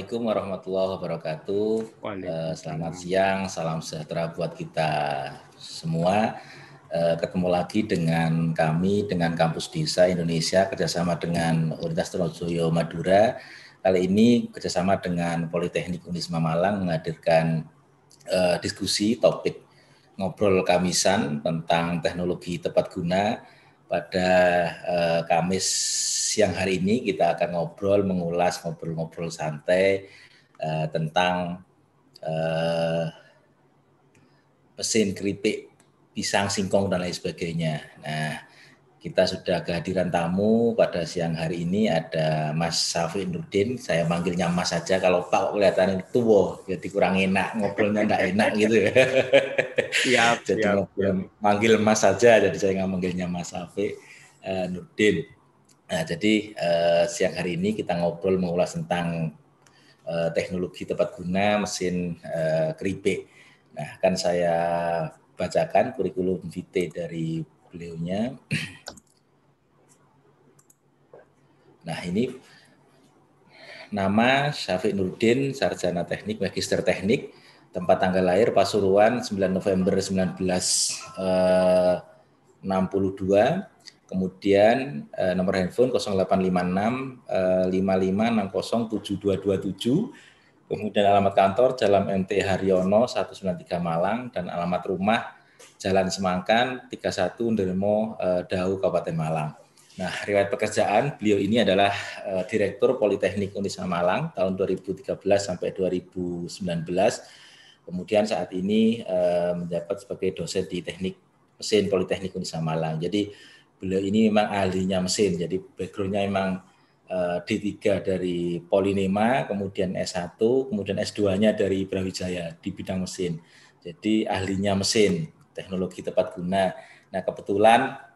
Assalamualaikum warahmatullahi wabarakatuh. Selamat Waalaikumsalam. siang, salam sejahtera buat kita semua. Ketemu lagi dengan kami, dengan Kampus Desa Indonesia, kerjasama dengan Universitas Trunojoyo Madura. Kali ini kerjasama dengan Politeknik Unisma Malang menghadirkan diskusi topik ngobrol Kamisan tentang teknologi tepat guna. Pada Kamis siang hari ini kita akan ngobrol-ngobrol santai tentang mesin keripik, pisang, singkong, dan lain sebagainya. Nah, kita sudah kehadiran tamu pada siang hari ini, ada Mas Syafiq Nurdin. Saya manggilnya Mas saja, kalau Pak kelihatan tua, jadi kurang enak, ngobrolnya enggak enak gitu ya. Jadi manggil Mas saja, jadi saya nggak manggilnya Mas Syafiq Nurdin. Nah, jadi siang hari ini kita ngobrol mengulas tentang teknologi tepat guna mesin keripik. Nah, akan saya bacakan kurikulum vitae dari beliaunya. Nah, ini nama Syafiq Nurdin, sarjana teknik, magister teknik, tempat tanggal lahir Pasuruan 9 November 1962, kemudian nomor handphone 0856 55607227, kemudian alamat kantor Jalan MT Haryono 193 Malang, dan alamat rumah Jalan Semangkan 31 Ndermo Dahu Kabupaten Malang. Nah, riwayat pekerjaan beliau ini adalah Direktur Politeknik Unisma Malang tahun 2013 sampai 2019. Kemudian saat ini menjabat sebagai dosen di Teknik Mesin Politeknik Unisma Malang. Jadi beliau ini memang ahlinya mesin. Jadi background-nya memang D3 dari Polinema, kemudian S1, kemudian S2-nya dari Brawijaya di bidang mesin. Jadi ahlinya mesin, teknologi tepat guna. Nah, kebetulan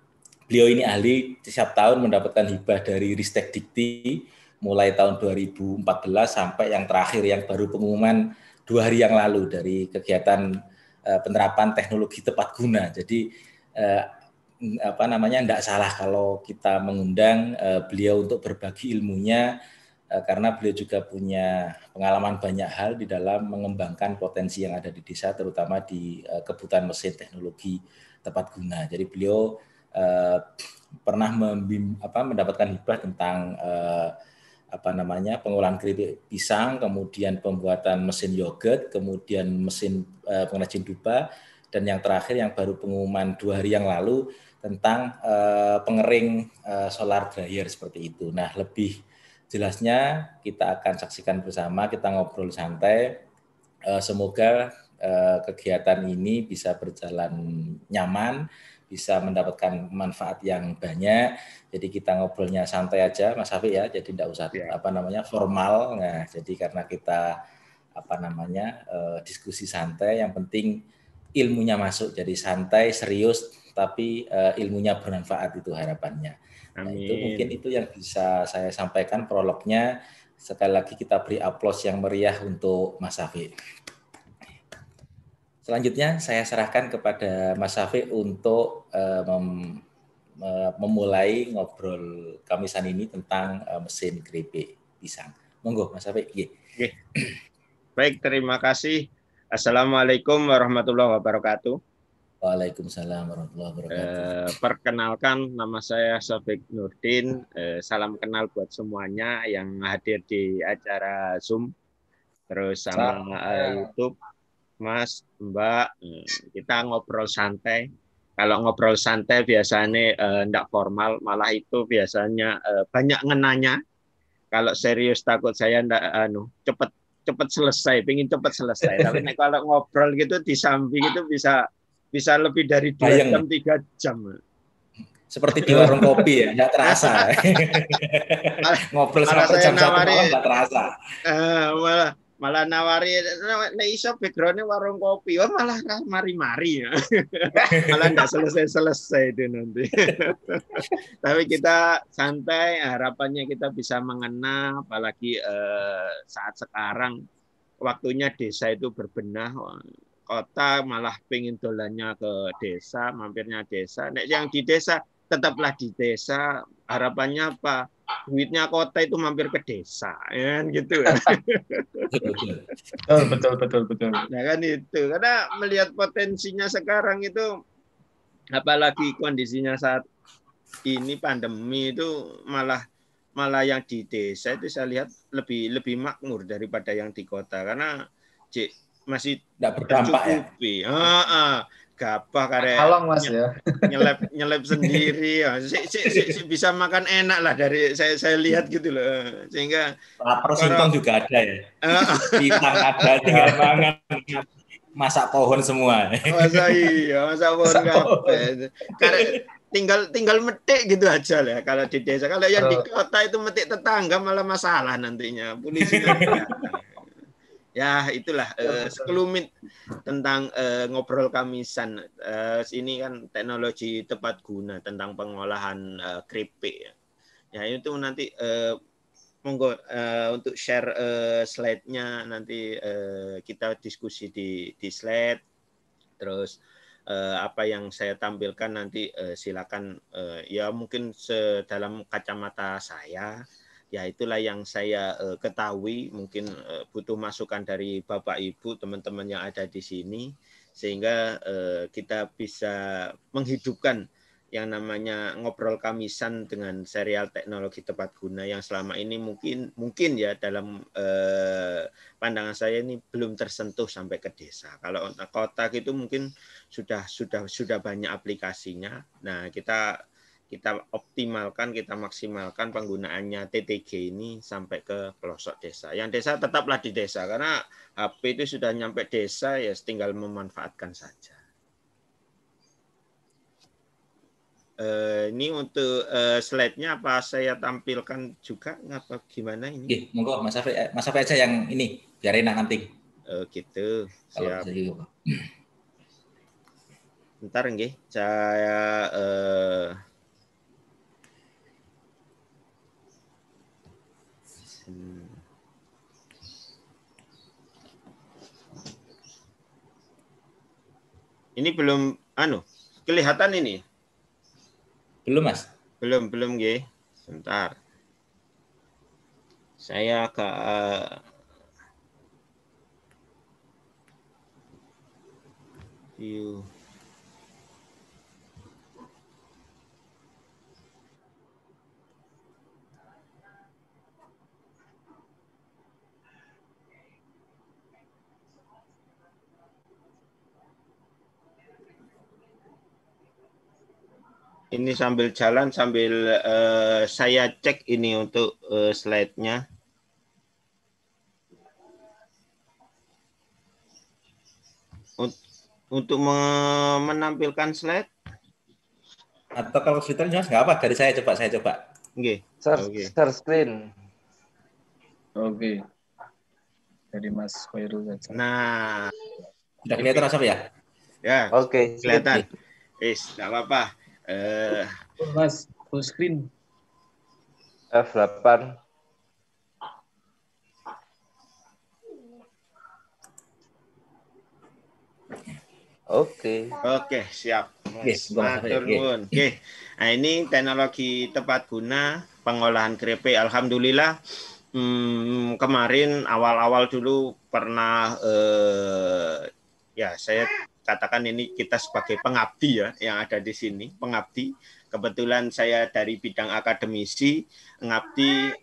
beliau ini ahli setiap tahun mendapatkan hibah dari Ristek Dikti mulai tahun 2014 sampai yang terakhir yang baru pengumuman 2 hari yang lalu dari kegiatan penerapan teknologi tepat guna. Jadi enggak salah kalau kita mengundang beliau untuk berbagi ilmunya, karena beliau juga punya pengalaman banyak hal di dalam mengembangkan potensi yang ada di desa, terutama di kebutuhan mesin teknologi tepat guna. Jadi beliau pernah mendapatkan hibah tentang pengolahan keripik pisang, kemudian pembuatan mesin yogurt, kemudian mesin pengrajin dupa, dan yang terakhir yang baru pengumuman 2 hari yang lalu tentang pengering solar dryer seperti itu. Nah, lebih jelasnya kita akan saksikan bersama, kita ngobrol santai. Semoga kegiatan ini bisa berjalan nyaman, bisa mendapatkan manfaat yang banyak. Jadi kita ngobrolnya santai aja, Mas Syafiq ya. Jadi tidak usah formal. Nah, jadi karena kita diskusi santai, yang penting ilmunya masuk. Jadi santai, serius, tapi ilmunya bermanfaat, itu harapannya. Nah, itu mungkin itu yang bisa saya sampaikan prolognya. Sekali lagi kita beri aplaus yang meriah untuk Mas Syafiq. Selanjutnya saya serahkan kepada Mas Syafiq untuk memulai ngobrol Kamisan ini tentang mesin keripik pisang. Monggo Mas Syafiq. Baik, terima kasih. Assalamualaikum warahmatullahi wabarakatuh. Waalaikumsalam warahmatullahi wabarakatuh. Perkenalkan, nama saya Syafiq Nurdin. Salam kenal buat semuanya yang hadir di acara Zoom, terus sama YouTube. Mas, Mbak, kita ngobrol santai. Kalau ngobrol santai biasanya enggak formal, malah itu biasanya banyak ngenanya. Kalau serius takut saya enggak cepet selesai, pengen cepet selesai. Tapi kalau ngobrol gitu di samping itu bisa lebih dari 2 jam, 3 jam. Seperti di warung kopi ya, enggak terasa. Ngobrol sampai jam 1 malam enggak terasa. Malah nawari, nek iso background-nya warung kopi, malah mari-mari ya. Malah enggak selesai-selesai itu nanti. Tapi kita santai, harapannya kita bisa mengena, apalagi saat sekarang waktunya desa itu berbenah. Kota malah pengen dolannya ke desa, mampirnya desa. Nek yang di desa tetaplah di desa. Harapannya apa? duitnya kota itu mampir ke desa, ya kan gitu. Betul. Nah kan itu, karena melihat potensinya sekarang itu, apalagi kondisinya saat ini pandemi itu malah yang di desa itu saya lihat lebih makmur daripada yang di kota karena masih tidak berdampak tercukupi. Gabah karek Kalong Mas ya. nyelep sendiri ya. Si bisa makan enak lah dari saya lihat gitu loh. Sehingga lapar singkong juga ada ya. Pisang ada, tinggal mangan. Masak pohon semua. Masak pohon kabeh. Karek tinggal metik gitu aja lah kalau di desa. Kalau yang di kota itu metik tetangga malah masalah nantinya. Polisi nanti datang. Ya itulah sekelumit tentang ngobrol kamisan. Ini kan teknologi tepat guna tentang pengolahan keripik. Ya itu nanti monggo untuk share slide-nya nanti kita diskusi di slide. Terus apa yang saya tampilkan nanti silakan ya mungkin dalam kacamata saya. Ya itulah yang saya ketahui, mungkin butuh masukan dari Bapak Ibu, teman-teman yang ada di sini, sehingga kita bisa menghidupkan yang namanya ngobrol kamisan dengan serial teknologi tepat guna yang selama ini mungkin ya dalam pandangan saya ini belum tersentuh sampai ke desa. Kalau kota itu mungkin sudah banyak aplikasinya. Nah, kita optimalkan, kita maksimalkan penggunaannya TTG ini sampai ke pelosok desa. Yang desa tetaplah di desa, karena HP itu sudah nyampe desa, ya tinggal memanfaatkan saja. Ini untuk slide-nya apa saya tampilkan juga? Apa gimana ini? Monggo Mas Afi aja yang ini, biar enak nanti. Gitu, siap. Bentar nggih, saya ini belum kelihatan ini? Belum, Mas. Belum nggih. Sebentar. Saya agak view. Ini sambil jalan, sambil saya cek ini untuk slide-nya. Untuk menampilkan slide. Atau kalau Twitter jelas nggak apa, dari saya coba. Oke. Share screen. Oke. Dari Mas Khairul saja. Nah. Sudah kelihatan apa ya? Ya. Oke. Kelihatan. Nggak apa-apa. Mas, full screen. F8. Oke, siap. Matur nuwun. Oke. Nah, ini teknologi tepat guna pengolahan keripik. Alhamdulillah kemarin awal-awal dulu pernah ya saya katakan ini kita sebagai pengabdi ya yang ada di sini, pengabdi. Kebetulan saya dari bidang akademisi, mengabdi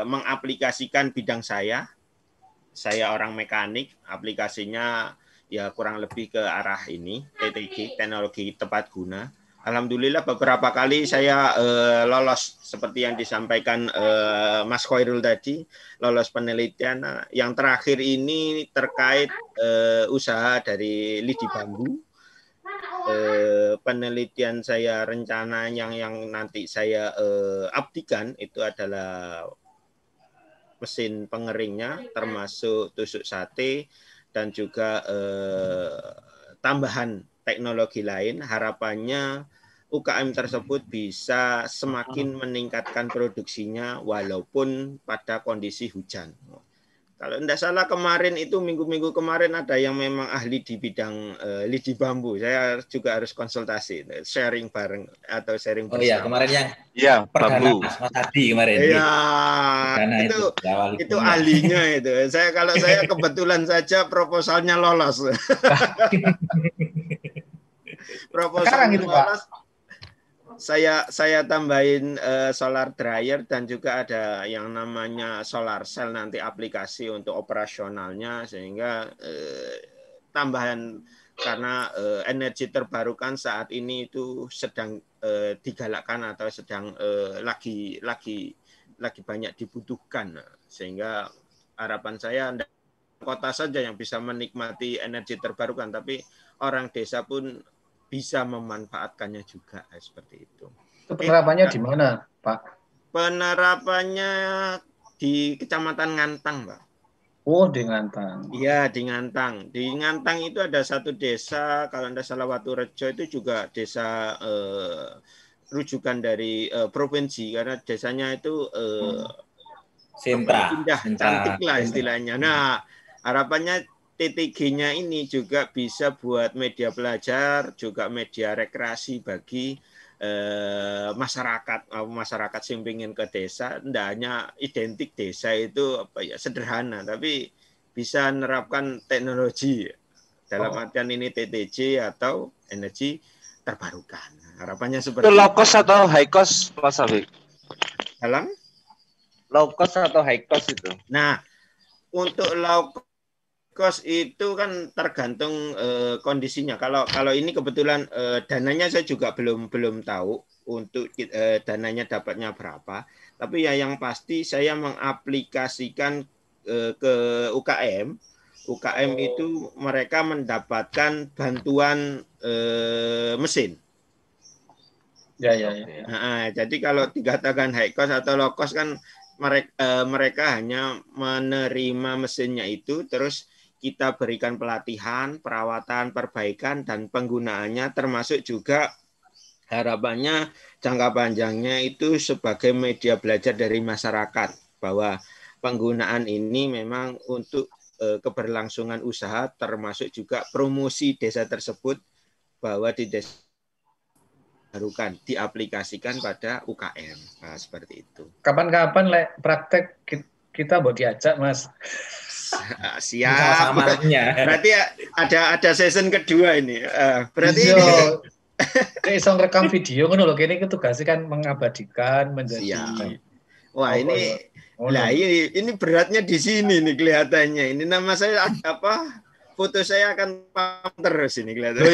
mengaplikasikan bidang saya. Saya orang mekanik, aplikasinya ya kurang lebih ke arah ini, TTG, teknologi tepat guna. Alhamdulillah beberapa kali saya lolos seperti yang disampaikan Mas Khairul tadi, lolos penelitian. Yang terakhir ini terkait usaha dari Lidi Bambu. Penelitian saya rencana yang nanti saya abdikan itu adalah mesin pengeringnya, termasuk tusuk sate, dan juga tambahan teknologi lain. Harapannya UKM tersebut bisa semakin meningkatkan produksinya walaupun pada kondisi hujan. Kalau tidak salah kemarin itu minggu-minggu kemarin ada yang memang ahli di bidang lidi bambu. Saya juga harus konsultasi, sharing bareng atau sharing Oh iya, bersama. kemarin yang Ya, perdana bambu. Mas Adi kemarin. Iya, Perdana itu di awal itu hidupnya. ahlinya itu. Kalau saya kebetulan saja proposalnya lolos. Sekarang Proposalnya itu Pak. lolos. Saya tambahin solar dryer dan juga ada yang namanya solar cell nanti aplikasi untuk operasionalnya sehingga tambahan karena energi terbarukan saat ini itu sedang digalakkan atau sedang lagi banyak dibutuhkan sehingga harapan saya kota saja yang bisa menikmati energi terbarukan tapi orang desa pun bisa memanfaatkannya juga seperti itu. Itu penerapannya di mana, Pak? Penerapannya di Kecamatan Ngantang, Pak. Oh, di Ngantang. Iya, di Ngantang. Di Ngantang itu ada satu desa, kalau tidak salah Waturejo itu juga desa rujukan dari provinsi karena desanya itu indah, cantik lah istilahnya. Nah, harapannya TTG-nya ini juga bisa buat media belajar, juga media rekreasi bagi masyarakat yang ingin ke desa. Tidak hanya identik desa itu sederhana, tapi bisa menerapkan teknologi dalam artian ini TTG atau energi terbarukan. Harapannya seperti itu. Low cost atau high cost, Mas Afik? dalam Low cost atau high cost itu? Nah, untuk low cost itu kan tergantung kondisinya. Kalau ini kebetulan dananya saya juga belum tahu untuk dananya dapatnya berapa. Tapi ya yang pasti saya mengaplikasikan ke UKM. UKM itu mereka mendapatkan bantuan mesin. Ya. Nah, jadi kalau dikatakan high cost atau low cost kan mereka hanya menerima mesinnya itu terus kita berikan pelatihan, perawatan, perbaikan, dan penggunaannya termasuk juga harapannya jangka panjangnya itu sebagai media belajar dari masyarakat bahwa penggunaan ini memang untuk keberlangsungan usaha termasuk juga promosi desa tersebut bahwa di desa barukan diaplikasikan pada UKM. Nah, seperti itu. Kapan-kapan praktek kita mau diajak, Mas. Siap. Berarti ada season kedua ini. Berarti iso rekam video ngono lho, kene tugasnya kan mengabadikan menjadi. Siap. Wah, ini beratnya di sini nih kelihatannya. Ini nama saya foto saya akan terus ini kelihatan.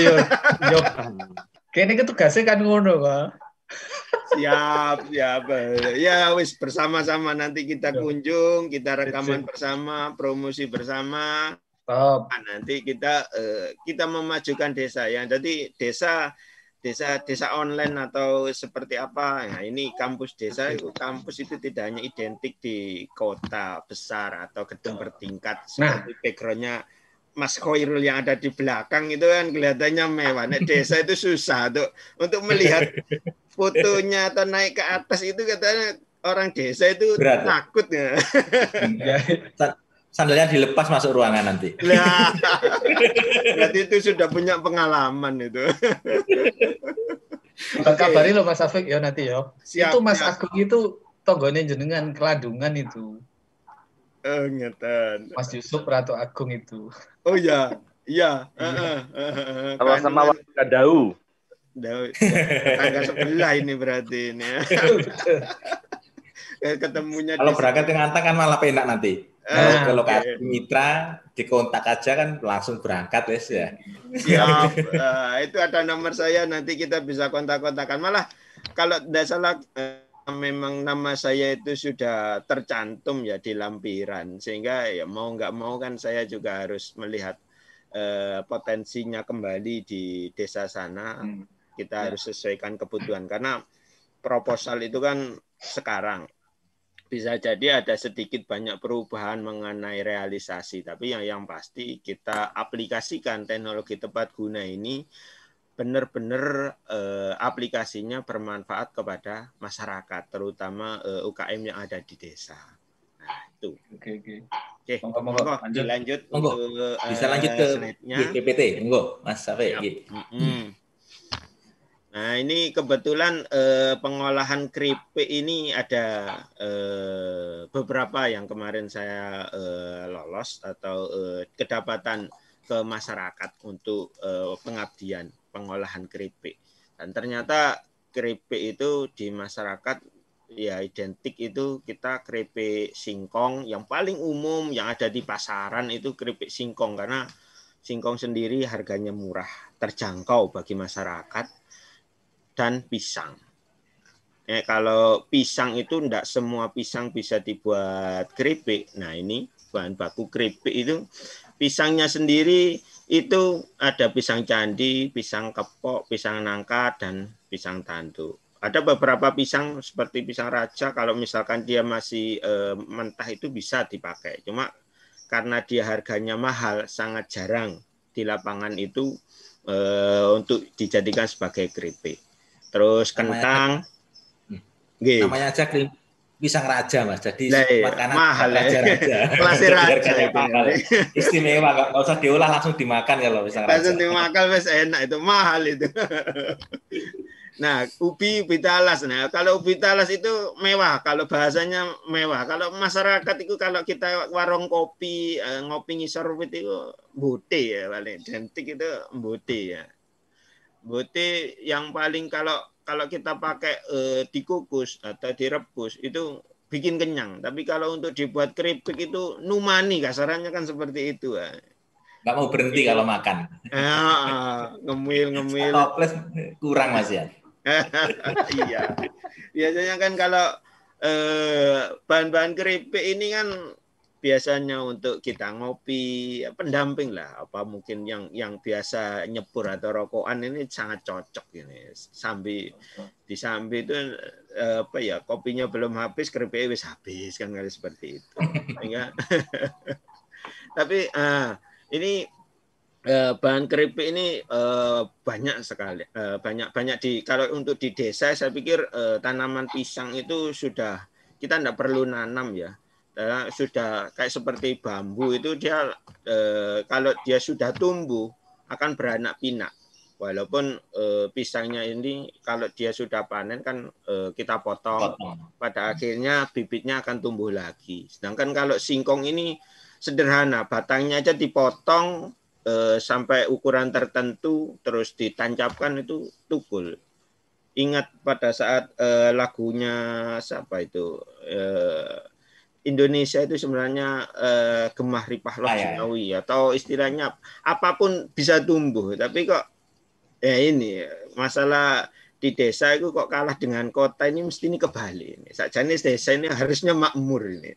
Yo. Kene tugasnya kan ngono, Pak. Siap. Ya wis bersama-sama nanti kita kunjung, kita rekaman bersama, promosi bersama. Stop. Nah, nanti kita memajukan desa ya. Jadi desa online atau seperti apa. Nah, ini kampus desa itu tidak hanya identik di kota besar atau gedung bertingkat seperti backgroundnya Mas Khairul yang ada di belakang itu kan kelihatannya mewah. Nah, desa itu susah untuk melihat fotonya atau naik ke atas itu katanya orang desa itu berat, takut ya. Sandalnya dilepas masuk ruangan nanti. Nah, berarti itu sudah punya pengalaman itu. Kabari lo Mas Afik ya nanti ya. Siap, itu Mas Agung itu tonggone jenengan Keladungan itu. Oh, ngeten. Mas Yusuf Ratu Agung itu. Oh iya. Sama-sama warga Dau. Tetangga sebelah ini berarti ini. Ketemunya kalau berangkat ke Ngantang kan malah penak nanti. Kalau ke lokasi mitra dikontak aja kan langsung berangkat wes ya. Siap. Itu ada nomor saya nanti kita bisa kontak-kontakan. Malah kalau tidak salah memang nama saya itu sudah tercantum ya di lampiran sehingga ya mau nggak mau kan saya juga harus melihat potensinya kembali di desa sana. Kita harus sesuaikan kebutuhan karena proposal itu kan sekarang bisa jadi ada sedikit banyak perubahan mengenai realisasi, tapi yang pasti kita aplikasikan teknologi tepat guna ini benar-benar aplikasinya bermanfaat kepada masyarakat, terutama UKM yang ada di desa. Nah, itu. Oke. Oke, Monggo, lanjut. dilanjut Monggo. untuk Bisa lanjut ke slide-nya. PPT. Monggo, Mas Safi. Nah, ini kebetulan pengolahan keripik ini ada beberapa yang kemarin saya lolos atau kedapatan ke masyarakat untuk pengabdian pengolahan keripik. Dan ternyata keripik itu di masyarakat ya identik itu kita keripik singkong yang paling umum yang ada di pasaran itu keripik singkong karena singkong sendiri harganya murah, terjangkau bagi masyarakat dan pisang. Kalau pisang itu enggak semua pisang bisa dibuat keripik. Nah, ini bahan baku keripik itu pisangnya sendiri itu ada pisang candi, pisang kepok, pisang nangka dan pisang tanduk. Ada beberapa pisang seperti pisang raja kalau misalkan dia masih mentah itu bisa dipakai. Cuma karena dia harganya mahal sangat jarang di lapangan itu untuk dijadikan sebagai keripik. Terus kentang, namanya aja pisang raja Mas, jadi makanan mahal raja-raja. Kelasnya raja itu. Istimewa, nggak usah diolah langsung dimakan kalau pisang raja. Langsung dimakan wes enak itu, mahal itu. Nah, ubi talas. Nah, kalau ubi talas itu mewah. Kalau bahasanya mewah. Kalau masyarakat itu kalau kita warung kopi, ngopi ngisor itu bote ya paling identik itu bote ya. Bote yang paling kalau kita pakai dikukus atau direbus itu bikin kenyang. Tapi kalau untuk dibuat keripik itu numani, kasarannya kan seperti itu. Nggak mau berhenti kalau makan. Ngemil. Toples kurang Mas ya. Iya. Biasanya kan kalau bahan-bahan keripik ini kan biasanya untuk kita ngopi, pendamping lah. Apa mungkin yang biasa nyepur atau rokokan ini sangat cocok ini. Disambi itu apa ya, kopinya belum habis, keripiknya wis habis kan kali seperti itu. Sehingga tapi ini bahan keripik ini banyak sekali, banyak di kalau untuk di desa saya pikir tanaman pisang itu sudah kita tidak perlu nanam ya, sudah kayak seperti bambu itu dia kalau dia sudah tumbuh akan beranak pinak. Walaupun pisangnya ini kalau dia sudah panen kan kita potong, pada akhirnya bibitnya akan tumbuh lagi. Sedangkan kalau singkong ini sederhana, batangnya aja dipotong sampai ukuran tertentu terus ditancapkan itu tukul. Ingat pada saat lagunya siapa itu Indonesia itu sebenarnya Gemah Ripah Loh Jinawi atau istilahnya apapun bisa tumbuh, tapi kok ini masalah di desa itu kok kalah dengan kota ini mesti ini kebalik. Sakjane desa ini harusnya makmur ini.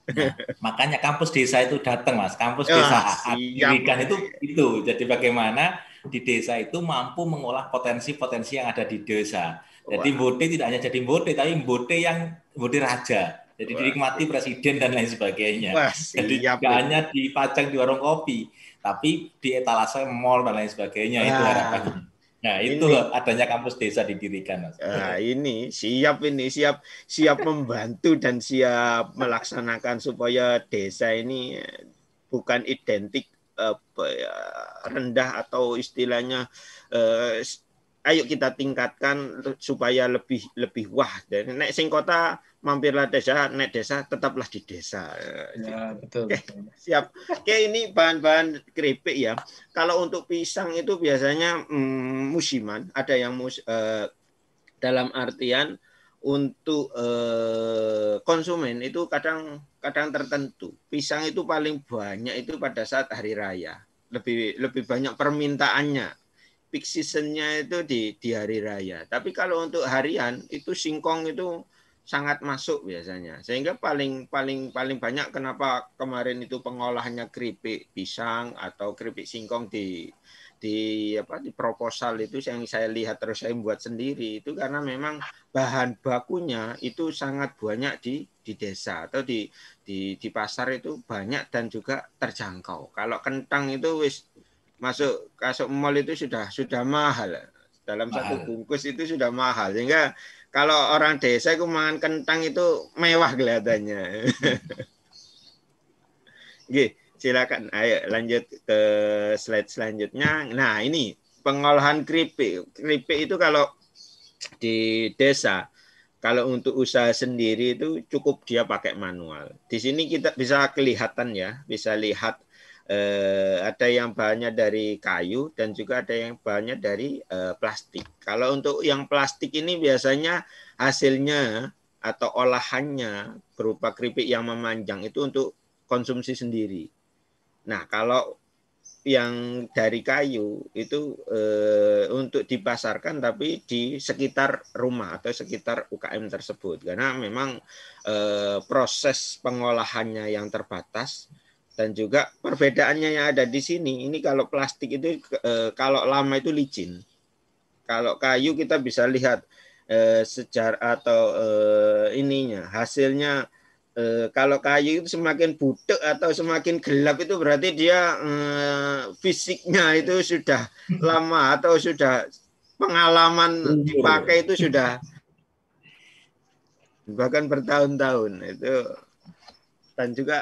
Nah, makanya kampus desa itu datang Mas, kampus desa pendidikan itu. Jadi bagaimana di desa itu mampu mengolah potensi-potensi yang ada di desa. Jadi bote tidak hanya jadi bote, tapi bote yang bote raja. Jadi dinikmati presiden dan lain sebagainya. Jadi tidak hanya dipajang di warung kopi, tapi di etalase mall dan lain sebagainya. Itu harapannya. Nah, itu adanya kampus desa didirikan, Mas. Ini siap membantu dan siap melaksanakan supaya desa ini bukan identik rendah atau istilahnya ayo kita tingkatkan supaya lebih wah. Dan nek sing kota mampirlah desa, nek desa tetaplah di desa. Ya, betul. Oke, siap. Oke, ini bahan-bahan keripik ya. Kalau untuk pisang itu biasanya musiman, ada yang dalam artian untuk konsumen itu kadang tertentu. Pisang itu paling banyak itu pada saat hari raya. Lebih banyak permintaannya. Peak season-nya itu di hari raya. Tapi kalau untuk harian itu singkong itu sangat masuk biasanya. Sehingga paling banyak kenapa kemarin itu pengolahannya keripik pisang atau keripik singkong di proposal itu yang saya lihat terus saya buat sendiri itu karena memang bahan bakunya itu sangat banyak di desa atau di pasar itu banyak dan juga terjangkau. Kalau kentang itu wis masuk mall itu sudah mahal. Dalam satu bungkus itu sudah mahal. Sehingga kalau orang desa itu makan kentang itu mewah kelihatannya. Oke, silakan. Ayo lanjut ke slide selanjutnya. Nah, ini pengolahan keripik. Keripik itu kalau di desa, kalau untuk usaha sendiri itu cukup dia pakai manual. Di sini kita bisa kelihatan ya, bisa lihat ada yang bahannya dari kayu dan juga ada yang bahannya dari plastik. Kalau untuk yang plastik ini biasanya hasilnya atau olahannya berupa keripik yang memanjang itu untuk konsumsi sendiri. Nah, kalau yang dari kayu itu untuk dipasarkan tapi di sekitar rumah atau sekitar UKM tersebut karena memang proses pengolahannya yang terbatas dan juga perbedaannya yang ada di sini ini kalau plastik itu kalau lama itu licin, kalau kayu kita bisa lihat sejarah atau ininya hasilnya. Kalau kayu itu semakin butek atau semakin gelap itu berarti dia fisiknya itu sudah lama atau sudah pengalaman dipakai itu sudah bahkan bertahun-tahun itu. Dan juga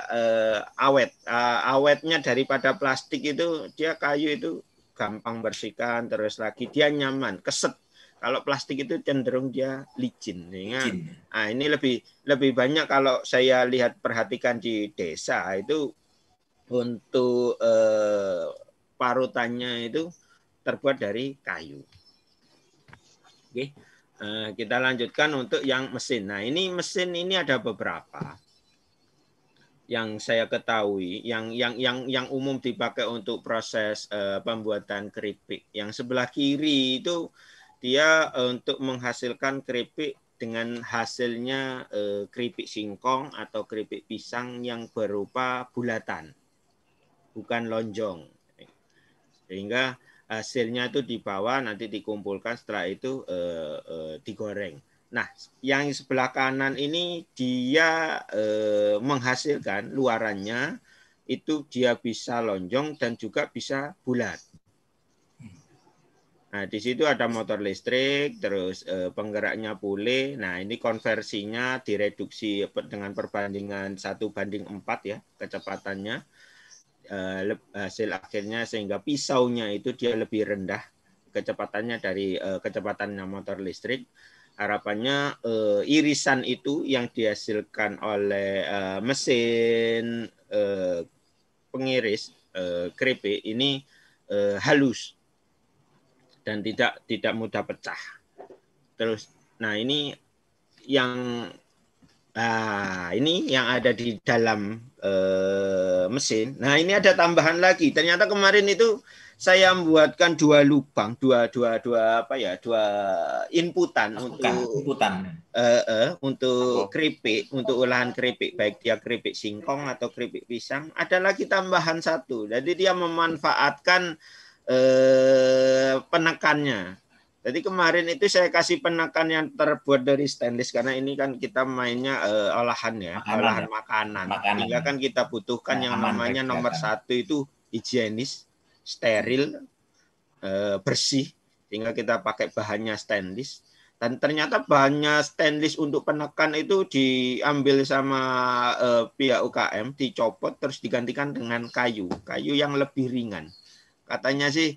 awetnya daripada plastik itu dia kayu itu gampang bersihkan, terus lagi dia nyaman, keset. Kalau plastik itu cenderung dia licin. Nah, ini lebih banyak kalau saya lihat perhatikan di desa itu untuk parutannya itu terbuat dari kayu. Oke. Kita lanjutkan untuk yang mesin. Nah, ini mesin ini ada beberapa yang saya ketahui, yang umum dipakai untuk proses pembuatan keripik. Yang sebelah kiri itu dia untuk menghasilkan keripik dengan hasilnya keripik singkong atau keripik pisang yang berupa bulatan, bukan lonjong. Sehingga hasilnya itu dibawa nanti dikumpulkan, setelah itu digoreng. Nah, yang sebelah kanan ini dia menghasilkan luarannya itu dia bisa lonjong dan juga bisa bulat. Nah, di situ ada motor listrik, terus penggeraknya pule. Nah, ini konversinya direduksi dengan perbandingan 1:4 ya kecepatannya. Hasil akhirnya sehingga pisaunya itu dia lebih rendah kecepatannya dari kecepatannya motor listrik. Harapannya irisan itu yang dihasilkan oleh mesin pengiris keripik ini halus dan tidak mudah pecah. Terus, nah ini yang ada di dalam mesin. Nah, ini ada tambahan lagi. Ternyata kemarin itu saya membuatkan dua lubang, dua inputan untuk keripik, untuk olahan keripik, baik dia keripik singkong atau keripik pisang. Ada lagi tambahan satu. Jadi dia memanfaatkan penekannya. Jadi kemarin itu saya kasih penekan yang terbuat dari stainless karena ini kan kita mainnya olahan ya, olahan makanan. Sehingga kan kita butuhkan yang namanya nomor satu itu higienis, steril, bersih. Sehingga kita pakai bahannya stainless. Dan ternyata bahannya stainless untuk penekan itu diambil sama pihak UKM, dicopot terus digantikan dengan kayu yang lebih ringan. Katanya sih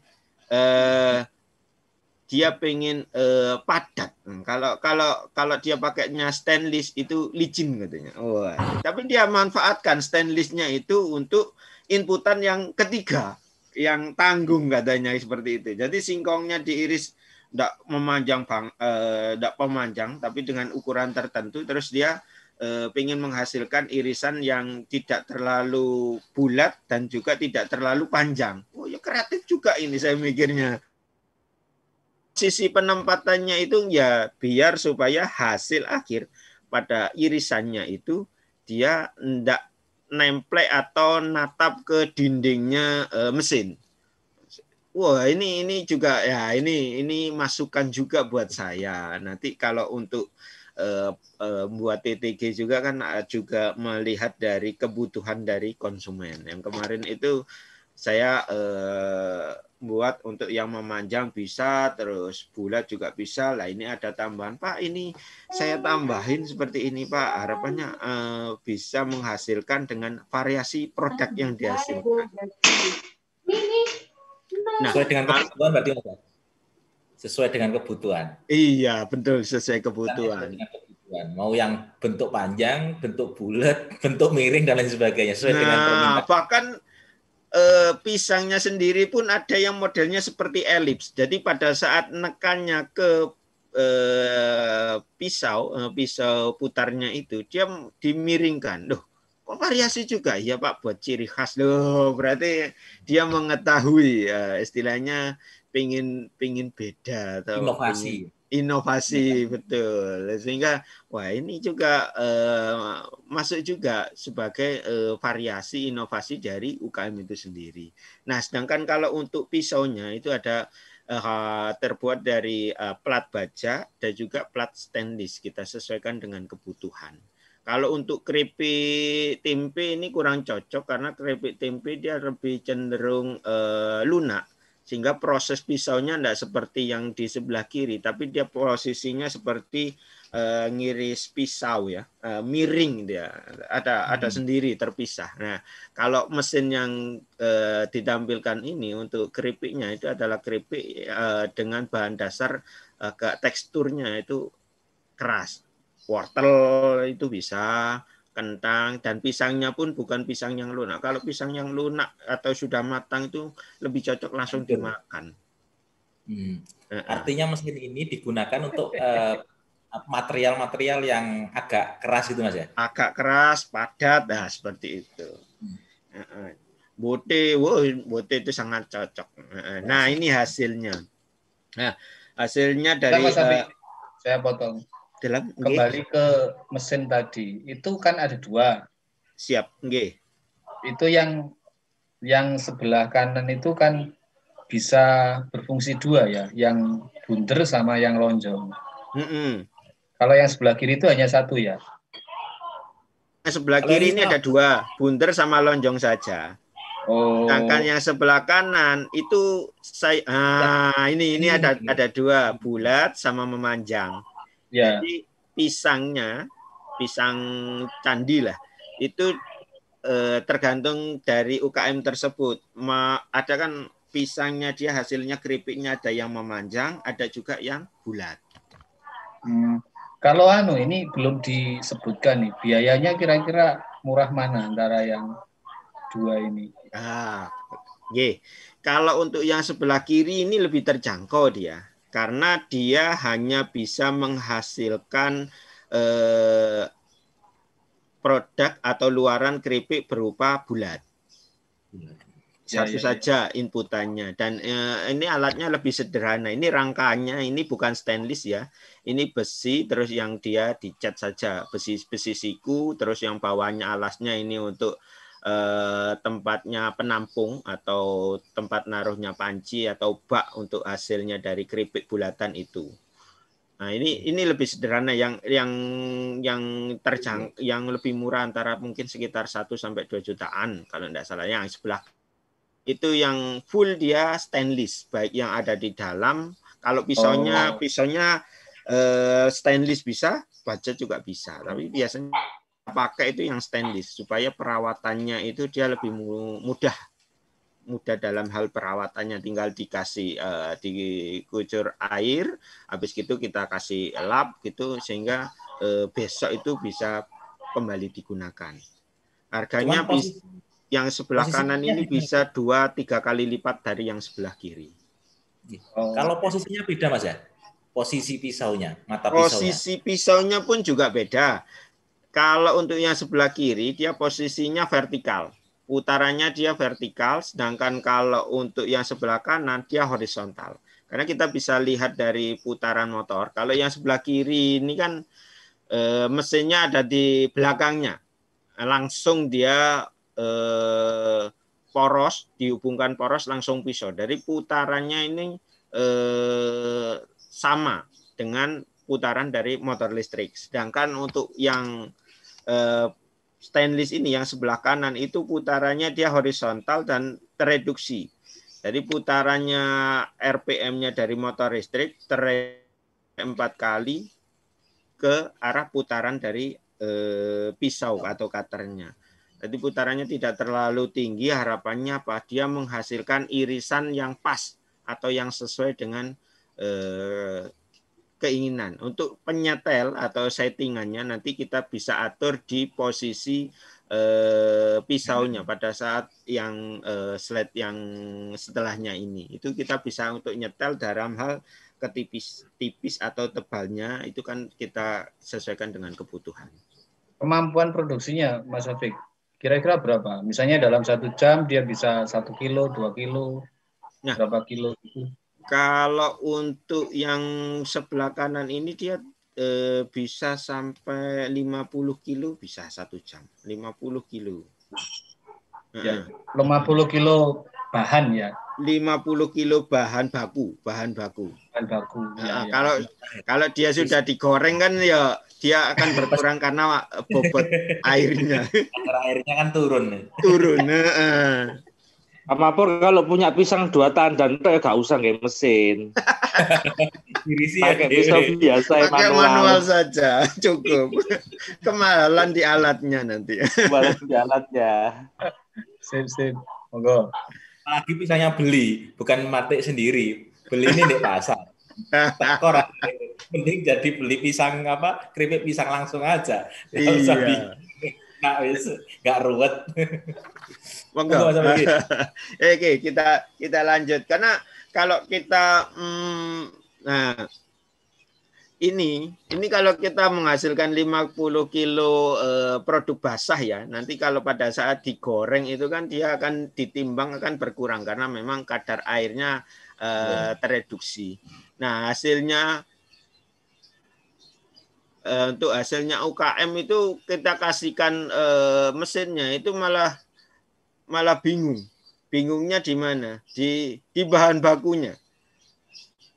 dia pengen padat. Kalau dia pakainya stainless itu licin katanya. Tapi dia manfaatkan stainlessnya itu untuk inputan yang ketiga, yang tanggung katanya seperti itu. Jadi singkongnya diiris tidak memanjang, tapi dengan ukuran tertentu. Terus dia pengen menghasilkan irisan yang tidak terlalu bulat dan juga tidak terlalu panjang. Oh ya kreatif juga ini saya mikirnya. Sisi penempatannya itu ya biar supaya hasil akhir pada irisannya itu dia tidak nemplek atau natap ke dindingnya mesin. Wah, ini juga ya ini masukan juga buat saya. Nanti kalau untuk buat TTG juga kan juga melihat dari kebutuhan dari konsumen. Yang kemarin itu saya buat untuk yang memanjang bisa, terus bulat juga bisa. Lah ini ada tambahan, Pak, ini saya tambahin seperti ini, Pak. Harapannya bisa menghasilkan dengan variasi produk yang dihasilkan. Nah, sesuai dengan kebutuhan berarti Mas. Sesuai dengan kebutuhan. Iya, betul, sesuai kebutuhan. Dengan kebutuhan. Mau yang bentuk panjang, bentuk bulat, bentuk miring dan lain sebagainya sesuai dengan permintaan. Bahkan pisangnya sendiri pun ada yang modelnya seperti elips. Jadi pada saat nekannya ke pisau putarnya itu, dia dimiringkan. Loh, kok variasi juga? Ya Pak, buat ciri khas. Loh, berarti dia mengetahui istilahnya pingin beda atau Inovasi. Inovasi, betul. Sehingga wah ini juga masuk juga sebagai variasi inovasi dari UKM itu sendiri. Nah, sedangkan kalau untuk pisaunya itu ada terbuat dari plat baja dan juga plat stainless. Kita sesuaikan dengan kebutuhan. Kalau untuk keripik tempe ini kurang cocok karena keripik tempe dia lebih cenderung lunak. Sehingga proses pisaunya tidak seperti yang di sebelah kiri, tapi dia posisinya seperti ngiris pisau ya, miring dia, ada sendiri terpisah. Nah, kalau mesin yang ditampilkan ini untuk keripiknya itu adalah keripik dengan bahan dasar teksturnya itu keras, wortel itu bisa, kentang, dan pisangnya pun bukan pisang yang lunak. Kalau pisang yang lunak atau sudah matang itu lebih cocok langsung dimakan. Artinya mesin ini digunakan untuk material-material yang agak keras itu Mas ya? Agak keras, padat, nah seperti itu. Bote itu sangat cocok. Nah ini hasilnya. Nah hasilnya dari saya potong. Kembali ke mesin tadi, itu kan ada dua. Siap, nggih. Itu yang sebelah kanan itu kan bisa berfungsi dua ya, yang bunder sama yang lonjong. Kalau yang sebelah kiri itu hanya satu ya? Yang sebelah kiri ini ada dua, bunder sama lonjong saja. Sedangkan yang sebelah kanan itu ini ada dua, bulat sama memanjang. Ya. Jadi pisang candi lah, itu tergantung dari UKM tersebut. Ada kan pisangnya dia hasilnya keripiknya ada yang memanjang, ada juga yang bulat. Kalau ini belum disebutkan nih, biayanya kira-kira murah mana antara yang dua ini? Kalau untuk yang sebelah kiri ini lebih terjangkau dia. Karena dia hanya bisa menghasilkan produk atau luaran keripik berupa bulat. Satu saja inputannya. Dan ini alatnya lebih sederhana. Ini rangkanya, ini bukan stainless ya. Ini besi, terus yang dia dicat saja. Besi siku, terus yang bawahnya alasnya ini untuk tempatnya penampung atau tempat naruhnya panci atau bak untuk hasilnya dari keripik bulatan itu. Nah, ini lebih sederhana yang yang lebih murah antara mungkin sekitar 1 sampai 2 jutaan kalau tidak salah. Yang sebelah itu yang full dia stainless, baik yang ada di dalam. Kalau pisaunya stainless bisa, baja juga bisa. Tapi biasanya pakai itu yang stainless supaya perawatannya itu dia lebih mudah dalam hal perawatannya. Tinggal dikasih dikucur air, habis gitu kita kasih lap gitu sehingga besok itu bisa kembali digunakan. Harganya yang sebelah kanan ini bisa 2-3 kali lipat dari yang sebelah kiri. Kalau posisinya beda Mas ya? Posisi pisaunya, mata pisaunya. Posisi pisaunya pun juga beda. Kalau untuk yang sebelah kiri, dia posisinya vertikal. Putarannya dia vertikal, sedangkan kalau untuk yang sebelah kanan, dia horizontal. Karena kita bisa lihat dari putaran motor. Kalau yang sebelah kiri ini kan mesinnya ada di belakangnya. Langsung dia poros, dihubungkan poros langsung pisau. Dari putarannya ini sama dengan putaran dari motor listrik. Sedangkan untuk yang stainless ini yang sebelah kanan itu putarannya dia horizontal dan tereduksi. Jadi putarannya RPM-nya dari motor listrik 4 kali ke arah putaran dari pisau atau cutternya. Jadi putarannya tidak terlalu tinggi, harapannya apa? Dia menghasilkan irisan yang pas atau yang sesuai dengan keinginan. Untuk penyetel atau settingannya nanti kita bisa atur di posisi pisaunya pada saat yang slide yang setelahnya ini. Itu kita bisa untuk nyetel dalam hal ketipis atau tebalnya itu kan kita sesuaikan dengan kebutuhan. Kemampuan produksinya, Mas Afik, kira-kira berapa? Misalnya dalam 1 jam dia bisa 1 kilo, 2 kilo, nah, berapa kilo itu? Kalau untuk yang sebelah kanan ini dia bisa sampai 50 kilo bisa 1 jam. 50 kilo. Ya, 50 kilo bahan ya. 50 kilo bahan baku. Bahan baku. Ya, kalau dia sudah digoreng kan ya dia akan berkurang karena bobot airnya. Airnya kan turun. Turun. Sama Pur kalau punya pisang 2 tandan itu ya gak usah kayak mesin. Pakai pisau biasa manual saja cukup. Kemahalan di alatnya nanti. Kemahalan di alatnya. Sip. Monggo. Lagi pisangnya beli, bukan matik sendiri. Beli ini di pasar. Tekor, mending jadi beli pisang keripik pisang langsung aja. Iya. Nggak ruwet. Oke, kita lanjut karena kalau kita ini kalau kita menghasilkan 50 kilo produk basah ya, nanti kalau pada saat digoreng itu kan dia akan ditimbang akan berkurang karena memang kadar airnya tereduksi. Nah, untuk hasilnya UKM itu kita kasihkan mesinnya itu malah bingung. Bingungnya di mana? Di bahan bakunya.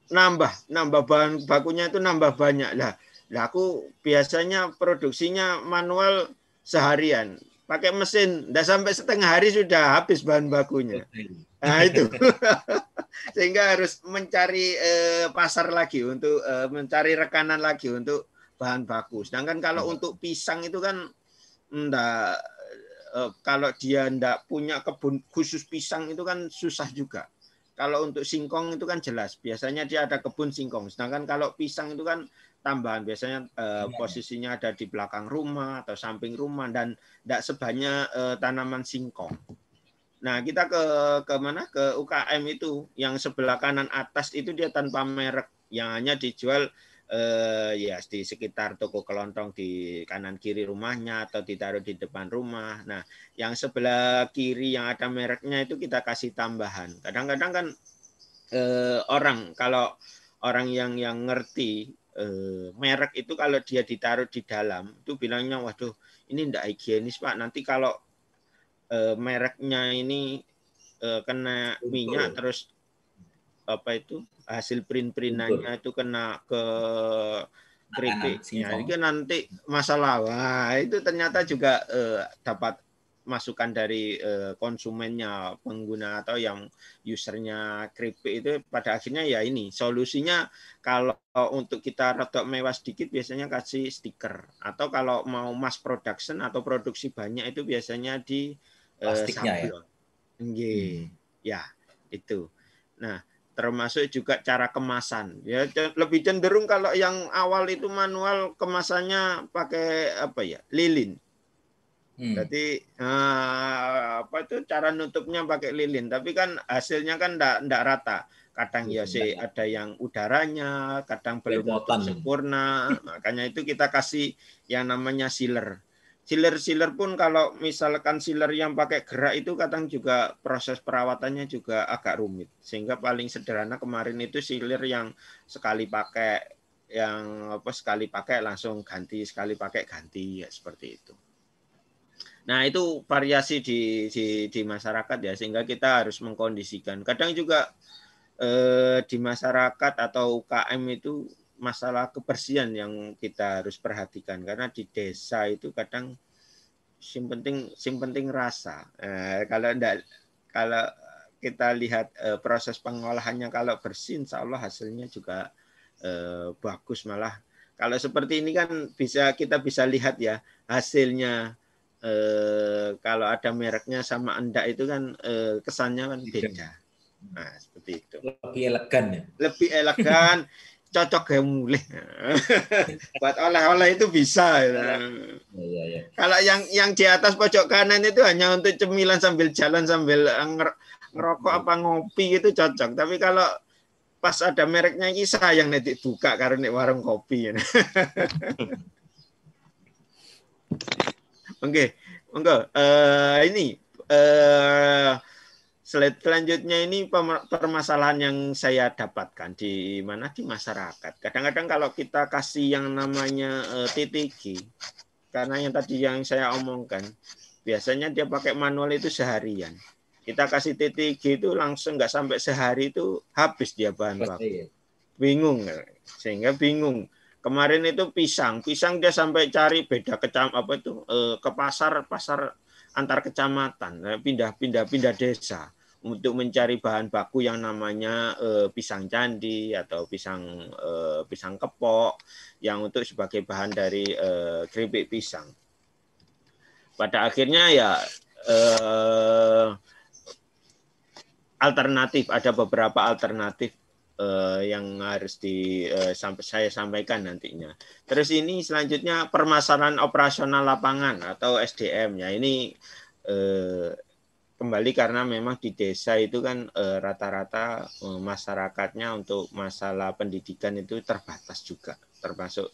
Nambah bahan bakunya itu nambah banyak lah. Aku biasanya produksinya manual seharian. Pakai mesin, enggak sampai setengah hari sudah habis bahan bakunya. Nah itu. Sehingga harus mencari pasar lagi untuk mencari rekanan lagi untuk bahan baku. Sedangkan kalau untuk pisang itu kan enggak, kalau dia enggak punya kebun khusus pisang itu kan susah juga. Kalau untuk singkong itu kan jelas, biasanya dia ada kebun singkong. Sedangkan kalau pisang itu kan tambahan, biasanya posisinya ada di belakang rumah atau samping rumah dan tidak sebanyak tanaman singkong. Nah, kita ke mana? Ke UKM itu, yang sebelah kanan atas itu dia tanpa merek, yang hanya dijual ya di sekitar toko kelontong di kanan kiri rumahnya atau ditaruh di depan rumah. Nah, yang sebelah kiri yang ada mereknya itu kita kasih tambahan. Kadang-kadang kan kalau orang yang ngerti merek itu kalau dia ditaruh di dalam itu bilangnya waduh ini enggak higienis Pak, nanti kalau mereknya ini kena minyak terus hasil print-printannya itu kena ke keripiknya, itu nanti masalah. Wah, itu ternyata juga dapat masukan dari konsumennya, pengguna atau yang usernya keripik itu pada akhirnya ya ini solusinya. Kalau untuk kita rada mewah sedikit biasanya kasih stiker, atau kalau mau mass production atau produksi banyak itu biasanya di plastiknya sablon. Ya itu. Nah, termasuk juga cara kemasan. Ya lebih cenderung kalau yang awal itu manual kemasannya pakai lilin. Jadi cara nutupnya pakai lilin, tapi kan hasilnya kan enggak rata. Kadang ya sih ada yang udaranya, kadang belum nutup sempurna. Makanya itu kita kasih yang namanya sealer. Sealer pun kalau misalkan sealer yang pakai gerak itu kadang juga proses perawatannya juga agak rumit. Sehingga paling sederhana kemarin itu sealer yang sekali pakai langsung ganti, sekali pakai ganti, ya seperti itu. Nah, itu variasi di masyarakat ya, sehingga kita harus mengkondisikan. Kadang juga di masyarakat atau UKM itu masalah kebersihan yang kita harus perhatikan, karena di desa itu kadang sim penting rasa. Kalau kita lihat proses pengolahannya kalau bersih, insya Allah hasilnya juga bagus malah. Kalau seperti ini kan kita bisa lihat ya hasilnya. Kalau ada mereknya sama enggak itu kan kesannya kan beda. Nah, seperti itu. Lebih elegan ya. Lebih elegan, cocok kayak mulih. Buat oleh-oleh itu bisa. Ya. Kalau yang di atas pojok kanan itu hanya untuk cemilan sambil jalan sambil ngerokok apa ngopi itu cocok. Tapi kalau pas ada mereknya ini sayang nanti buka karena warung kopi. Oke. Ini slide selanjutnya ini permasalahan yang saya dapatkan di masyarakat. Kadang-kadang kalau kita kasih yang namanya TTG, karena yang tadi yang saya omongkan, biasanya dia pakai manual itu seharian. Kita kasih TTG itu langsung nggak sampai sehari itu habis dia bahan baku. Bingung, sehingga bingung. Kemarin itu pisang dia sampai cari beda ke pasar antar kecamatan, pindah desa untuk mencari bahan baku yang namanya pisang candi atau pisang kepok yang untuk sebagai bahan dari keripik pisang. Pada akhirnya ya ada beberapa alternatif yang harus saya sampaikan nantinya. Terus ini selanjutnya permasalahan operasional lapangan atau SDM-nya. Ini kembali karena memang di desa itu kan rata-rata masyarakatnya untuk masalah pendidikan itu terbatas juga, termasuk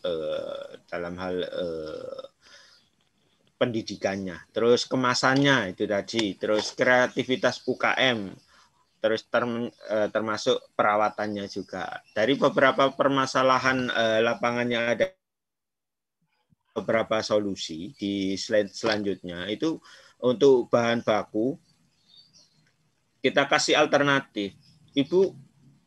dalam hal pendidikannya. Terus kemasannya itu tadi, terus kreativitas UKM, terus termasuk perawatannya juga. Dari beberapa permasalahan lapangan yang ada, beberapa solusi di slide selanjutnya itu untuk bahan baku kita kasih alternatif. Ibu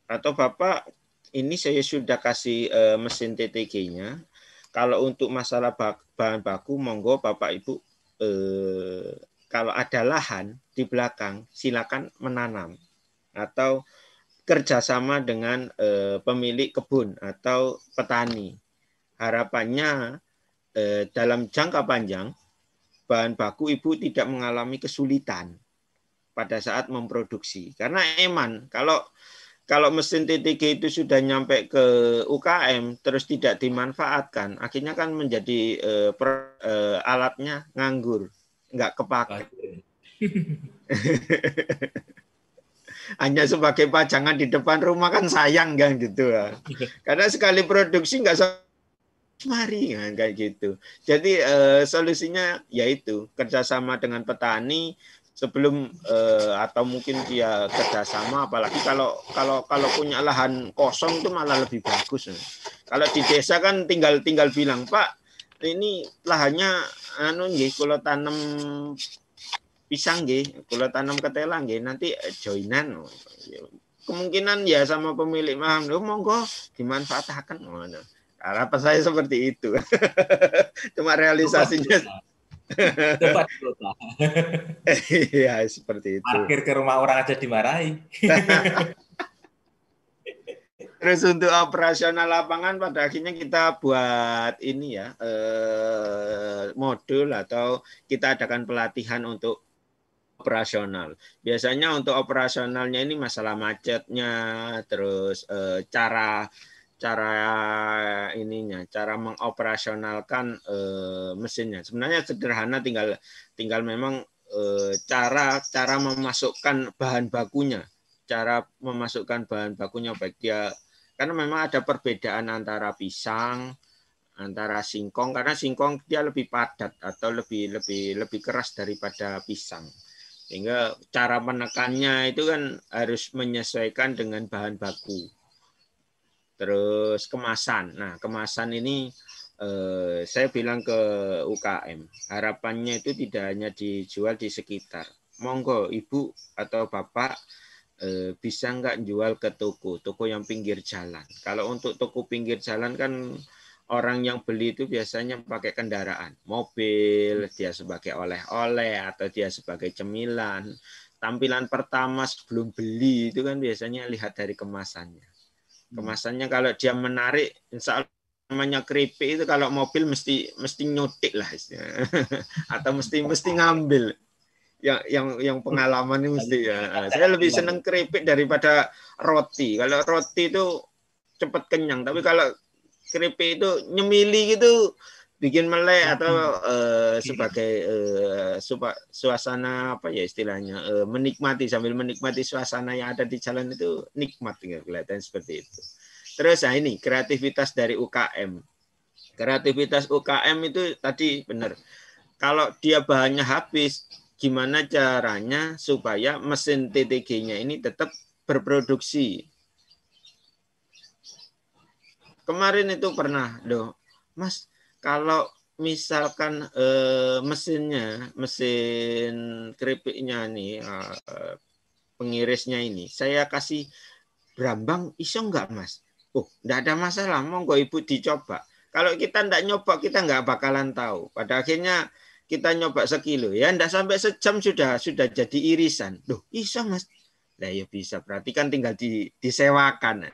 atau Bapak, ini saya sudah kasih mesin TTG-nya. Kalau untuk masalah bahan baku, monggo Bapak Ibu kalau ada lahan di belakang silakan menanam atau kerjasama dengan pemilik kebun atau petani. Harapannya dalam jangka panjang bahan baku Ibu tidak mengalami kesulitan pada saat memproduksi. Karena kalau mesin TTG itu sudah nyampe ke UKM terus tidak dimanfaatkan, akhirnya kan menjadi alatnya nganggur, nggak kepakai. Hanya sebagai pajangan di depan rumah kan sayang kan gitu. Karena sekali produksi nggak mari kan kayak gitu. Jadi solusinya yaitu kerjasama dengan petani sebelum atau mungkin dia kerjasama, apalagi kalau punya lahan kosong itu malah lebih bagus. Kalau di desa kan tinggal bilang, Pak, ini lahannya kalau tanam pisang nggih, kula tanam ketela nggih, nanti joinan. Kemungkinan ya sama pemilik maham, monggo dimanfaatkan. Harapan saya seperti itu. Cuma realisasinya iya seperti itu. Parkir ke rumah orang aja dimarahi. Terus untuk operasional lapangan pada akhirnya kita buat ini ya modul atau kita adakan pelatihan untuk operasional. Biasanya untuk operasionalnya ini masalah macetnya, terus cara mengoperasionalkan mesinnya. Sebenarnya sederhana, tinggal memang cara memasukkan bahan bakunya, baik dia karena memang ada perbedaan antara pisang, antara singkong, karena singkong dia lebih padat atau lebih keras daripada pisang. Sehingga cara menekannya itu kan harus menyesuaikan dengan bahan baku. Terus kemasan. Nah, kemasan ini saya bilang ke UKM, harapannya itu tidak hanya dijual di sekitar. Monggo Ibu atau Bapak bisa nggak jual ke toko yang pinggir jalan. Kalau untuk toko pinggir jalan kan orang yang beli itu biasanya pakai kendaraan, mobil, dia sebagai oleh-oleh atau dia sebagai cemilan. Tampilan pertama sebelum beli itu kan biasanya lihat dari kemasannya. Kemasannya kalau dia menarik, insya Allah namanya keripik itu kalau mobil mesti nyutik lah atau mesti ngambil. Yang pengalaman ini mesti ya. Saya lebih senang keripik daripada roti. Kalau roti itu cepat kenyang, tapi kalau keripik itu nyemili gitu bikin melek atau sebagai suasana apa ya istilahnya menikmati sambil menikmati suasana yang ada di jalan itu nikmat kelihatan seperti itu. Terus nah ini kreativitas dari UKM. Kreativitas UKM itu tadi benar. Kalau dia bahannya habis, gimana caranya supaya mesin TTG-nya ini tetap berproduksi. Kemarin itu pernah, Mas, kalau misalkan mesin keripiknya nih, pengirisnya ini, saya kasih berambang, iso enggak, Mas? Oh, enggak ada masalah, monggo Ibu dicoba. Kalau kita enggak nyoba, kita enggak bakalan tahu. Pada akhirnya kita nyoba sekilo, ya enggak sampai sejam sudah jadi irisan. Duh, iso, Mas. Nah, ya bisa, berarti kan tinggal disewakan.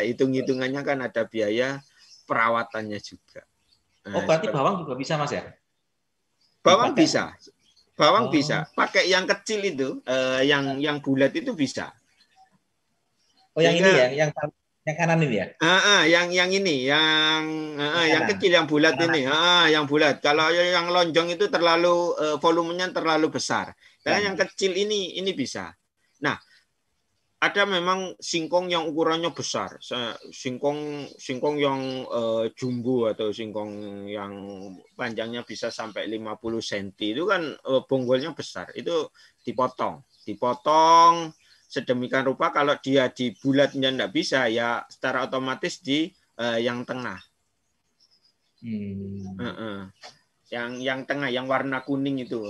Hitung-hitungannya kan ada biaya perawatannya juga. Oh, berarti bawang juga bisa, Mas ya? Bawang bisa. Bawang bisa. Pakai yang kecil itu, yang bulat itu bisa. Oh, yang ini ya, yang kanan ini ya? Yang ini, yang kecil, yang bulat ini, yang bulat. Kalau yang lonjong itu terlalu volumenya terlalu besar. Karena yang kecil ini bisa. Nah, ada memang singkong yang ukurannya besar, singkong yang jumbo atau singkong yang panjangnya bisa sampai 50 cm itu kan bonggolnya besar, itu dipotong sedemikian rupa. Kalau dia di bulatnya enggak bisa, ya secara otomatis di yang tengah. Yang tengah, yang warna kuning itu.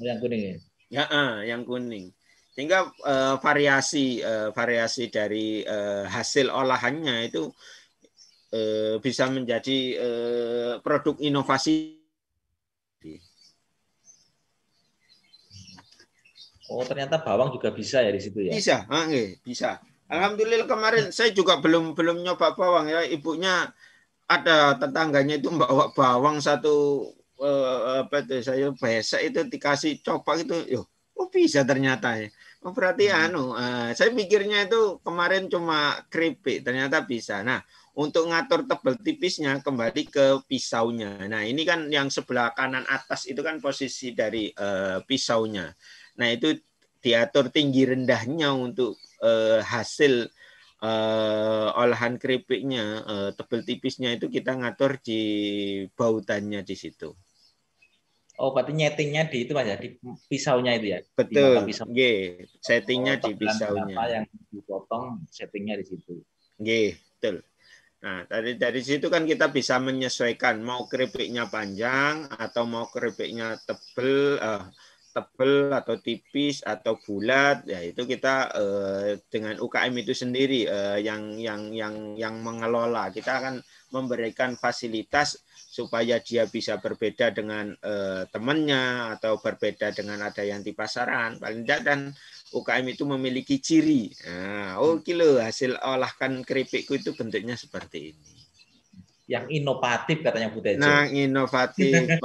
Yang kuning ya? Yang kuning. Sehingga variasi dari hasil olahannya itu bisa menjadi produk inovasi. Oh, ternyata bawang juga bisa ya di situ ya? Bisa. Alhamdulillah kemarin saya juga belum nyoba bawang ya. Ibunya ada tetangganya itu bawa bawang satu saya besok itu dikasih coba gitu. Oh bisa ternyata ya. Oh berarti saya pikirnya itu kemarin cuma keripik, ternyata bisa. Nah, untuk ngatur tebal tipisnya kembali ke pisaunya. Nah, ini kan yang sebelah kanan atas itu kan posisi dari pisaunya. Nah, itu diatur tinggi rendahnya untuk hasil olahan keripiknya, tebal tipisnya itu kita ngatur di bautannya di situ. Oh, berarti nyetingnya di itu Mas ya, di pisaunya itu ya? Betul. Settingnya di pisaunya. Apa yang dipotong, settingnya di situ. Betul. Nah, dari situ kan kita bisa menyesuaikan mau keripiknya panjang atau mau keripiknya tebel atau tipis atau bulat, ya itu kita dengan UKM itu sendiri yang mengelola. Kita akan memberikan fasilitas supaya dia bisa berbeda dengan temannya atau berbeda dengan ada yang di pasaran. Paling tidak dan UKM itu memiliki ciri. Hasil olahkan keripikku itu bentuknya seperti ini. Yang inovatif katanya Bu Tejo. Nah, inovatif.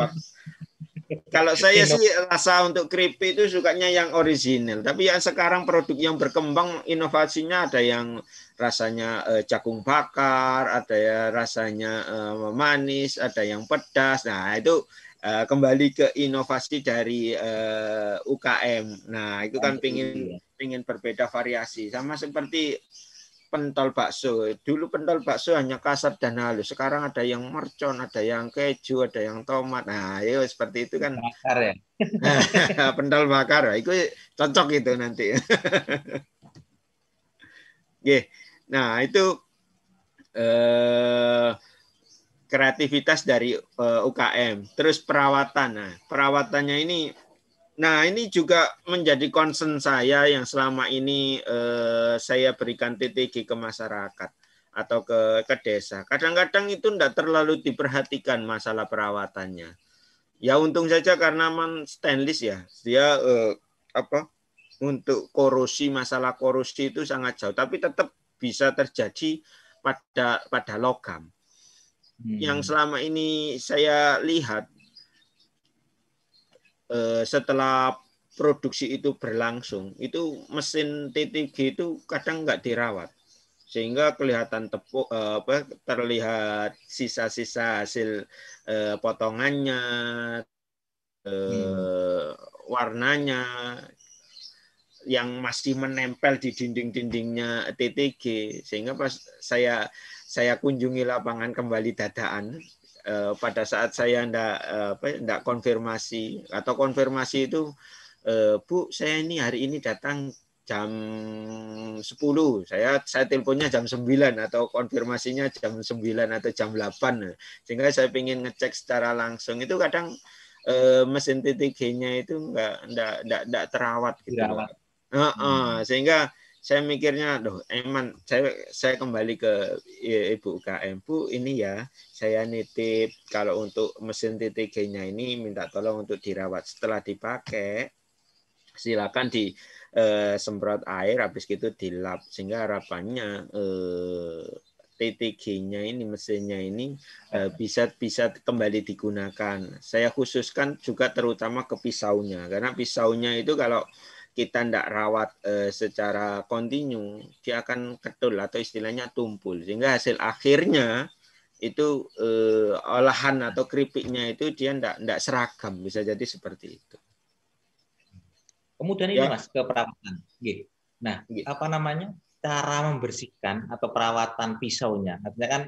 Kalau saya sih rasa untuk keripik itu sukanya yang original. Tapi yang sekarang produk yang berkembang inovasinya ada yang rasanya jagung bakar, ada ya rasanya manis, ada yang pedas. Nah itu kembali ke inovasi dari UKM. Nah itu kan pingin berbeda variasi. Sama seperti pentol bakso. Dulu pentol bakso hanya kasar dan halus. Sekarang ada yang mercon, ada yang keju, ada yang tomat. Nah, ya seperti itu kan. Bakar ya. Pentol bakar. Itu cocok itu nanti. Nah, itu kreativitas dari UKM. Terus perawatan. Nah, perawatannya ini Nah, ini juga menjadi concern saya yang selama ini saya berikan TTG ke masyarakat atau ke desa. Kadang-kadang itu tidak terlalu diperhatikan masalah perawatannya. Ya untung saja karena stainless ya, dia untuk masalah korosi itu sangat jauh, tapi tetap bisa terjadi pada logam. Yang selama ini saya lihat setelah produksi itu berlangsung, itu mesin TTG itu kadang nggak dirawat, sehingga kelihatan terlihat sisa-sisa hasil potongannya, warnanya yang masih menempel di dinding-dindingnya TTG, sehingga pas saya kunjungi lapangan kembali dadaan. Pada saat saya enggak konfirmasi itu, Bu, saya ini hari ini datang jam 10, saya teleponnya jam 9 atau konfirmasinya jam 9 atau jam 8, sehingga saya ingin ngecek secara langsung. Itu kadang mesin TTG-nya itu enggak terawat gitu loh. Sehingga saya mikirnya, emang saya kembali ke Ibu UKM, Bu, ini ya saya nitip kalau untuk mesin TTG-nya ini minta tolong untuk dirawat. Setelah dipakai, silakan disemprot air, habis itu dilap, sehingga harapannya TTG-nya ini, mesinnya ini bisa kembali digunakan. Saya khususkan juga terutama ke pisaunya, karena pisaunya itu kalau kita tidak rawat secara kontinu, dia akan ketul atau istilahnya tumpul, sehingga hasil akhirnya itu olahan atau keripiknya itu dia tidak seragam, bisa jadi seperti itu. Kemudian ini Mas, ke perawatan. Nah, apa namanya, cara membersihkan atau perawatan pisaunya, artinya kan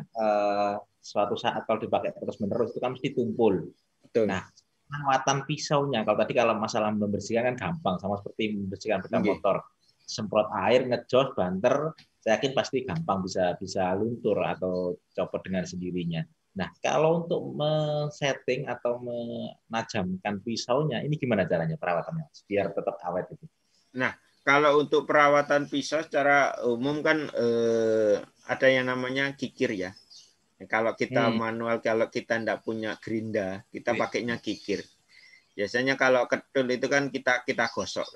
suatu saat kalau dipakai terus-menerus itu kan mesti tumpul. Betul. Nah, perawatan pisaunya, kalau masalah membersihkan kan gampang, sama seperti membersihkan sepeda motor, semprot air, ngejos, banter, saya yakin pasti gampang, bisa luntur atau copot dengan sendirinya. Nah, kalau untuk men-setting atau menajamkan pisaunya, ini gimana caranya perawatannya, biar tetap awet itu? Nah, kalau untuk perawatan pisau secara umum kan ada yang namanya kikir ya. Kalau kita manual, kalau kita tidak punya gerinda, kita pakainya kikir. Biasanya kalau ketul itu kan kita gosok.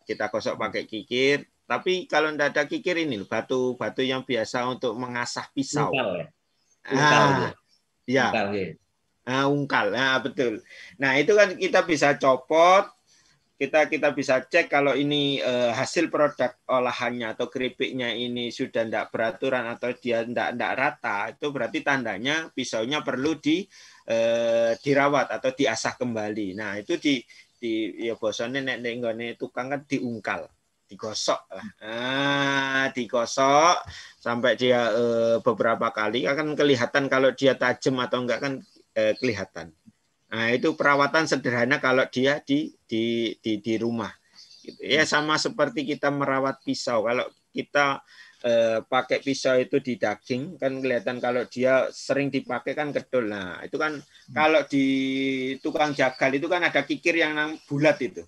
Kita gosok pakai kikir. Tapi kalau tidak ada kikir, ini batu yang biasa untuk mengasah pisau. Ungkal ya? Ya. Ungkal. Nah, betul. Nah, itu kan kita bisa copot. Kita bisa cek kalau ini hasil produk olahannya atau keripiknya ini sudah tidak beraturan atau dia tidak rata, itu berarti tandanya pisaunya perlu dirawat atau diasah kembali. Nah, itu ya bosone nek nggone tukang kan diungkal, digosok lah. Digosok sampai dia beberapa kali akan kelihatan kalau dia tajam atau enggak kan kelihatan. Nah, itu perawatan sederhana kalau dia di rumah. Ya sama seperti kita merawat pisau. Kalau kita pakai pisau itu di daging, kan kelihatan kalau dia sering dipakai kan kedul. Nah, itu kan kalau di tukang jagal itu kan ada kikir yang bulat itu.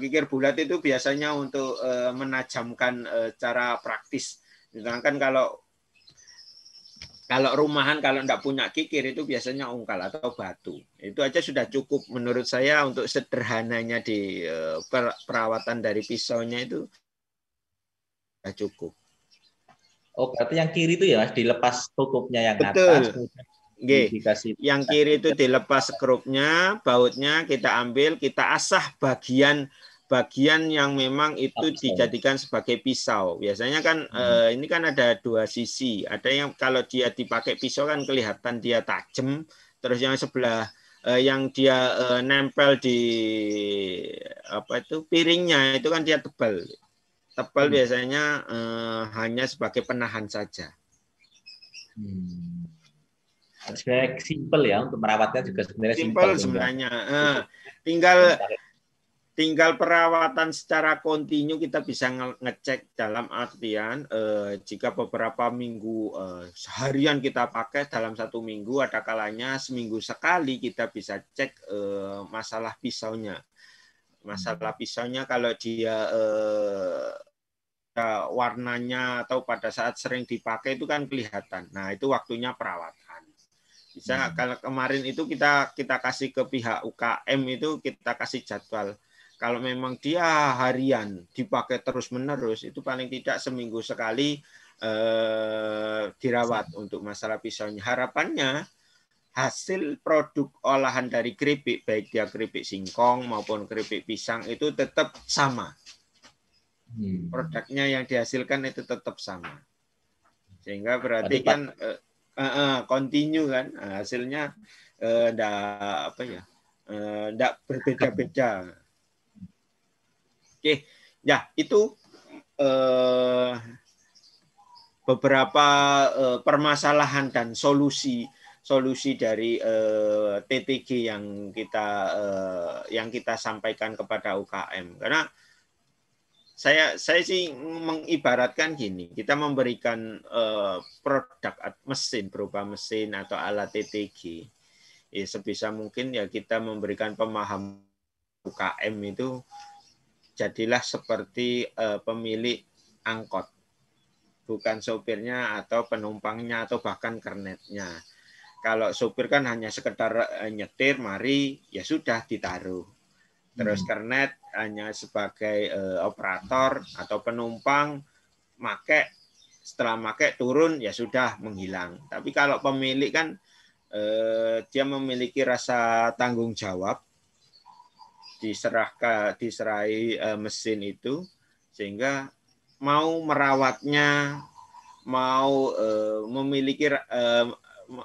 Kikir bulat itu biasanya untuk menajamkan cara praktis. Sedangkan kalau rumahan, kalau tidak punya kikir itu biasanya ungkal atau batu. Itu aja sudah cukup menurut saya untuk sederhananya di perawatan dari pisaunya itu sudah cukup. Oh, berarti yang kiri itu ya Mas, dilepas tutupnya yang atas. Dikasih. Yang kiri itu dilepas skrupnya, bautnya kita ambil, kita asah bagian yang memang itu dijadikan sebagai pisau. Biasanya kan ini kan ada dua sisi. Ada yang kalau dia dipakai pisau kan kelihatan dia tajam, terus yang sebelah yang dia nempel di piringnya itu kan dia tebal. Tebal biasanya hanya sebagai penahan saja. Sebenarnya simpel ya, untuk merawatnya juga sebenarnya simpel sebenarnya. Tinggal perawatan secara kontinu kita bisa ngecek dalam artian jika beberapa minggu seharian kita pakai dalam 1 minggu, ada kalanya seminggu sekali kita bisa cek masalah pisaunya. Masalah pisaunya kalau dia warnanya atau pada saat sering dipakai itu kan kelihatan. Nah, itu waktunya perawatan. Bisa kalau kemarin itu kita kasih ke pihak UKM itu kita kasih jadwal. Kalau memang dia harian dipakai terus-menerus, itu paling tidak seminggu sekali dirawat untuk masalah pisaunya. Harapannya hasil produk olahan dari keripik, baik dia keripik singkong maupun keripik pisang, itu tetap sama. Produknya yang dihasilkan itu tetap sama. Sehingga berarti kan continue kan, hasilnya enggak berbeda-beda. Oke, ya itu beberapa permasalahan dan solusi dari TTG yang kita sampaikan kepada UKM. Karena saya sih mengibaratkan gini, kita memberikan produk mesin berupa mesin atau alat TTG. Sebisa mungkin ya kita memberikan pemahaman UKM itu jadilah seperti pemilik angkot, bukan sopirnya atau penumpangnya atau bahkan kernetnya. Kalau sopir kan hanya sekedar nyetir, mari ya sudah ditaruh. Terus kernet hanya sebagai operator atau penumpang, setelah make turun ya sudah menghilang. Tapi kalau pemilik kan dia memiliki rasa tanggung jawab, diserahi mesin itu, sehingga mau merawatnya, mau memiliki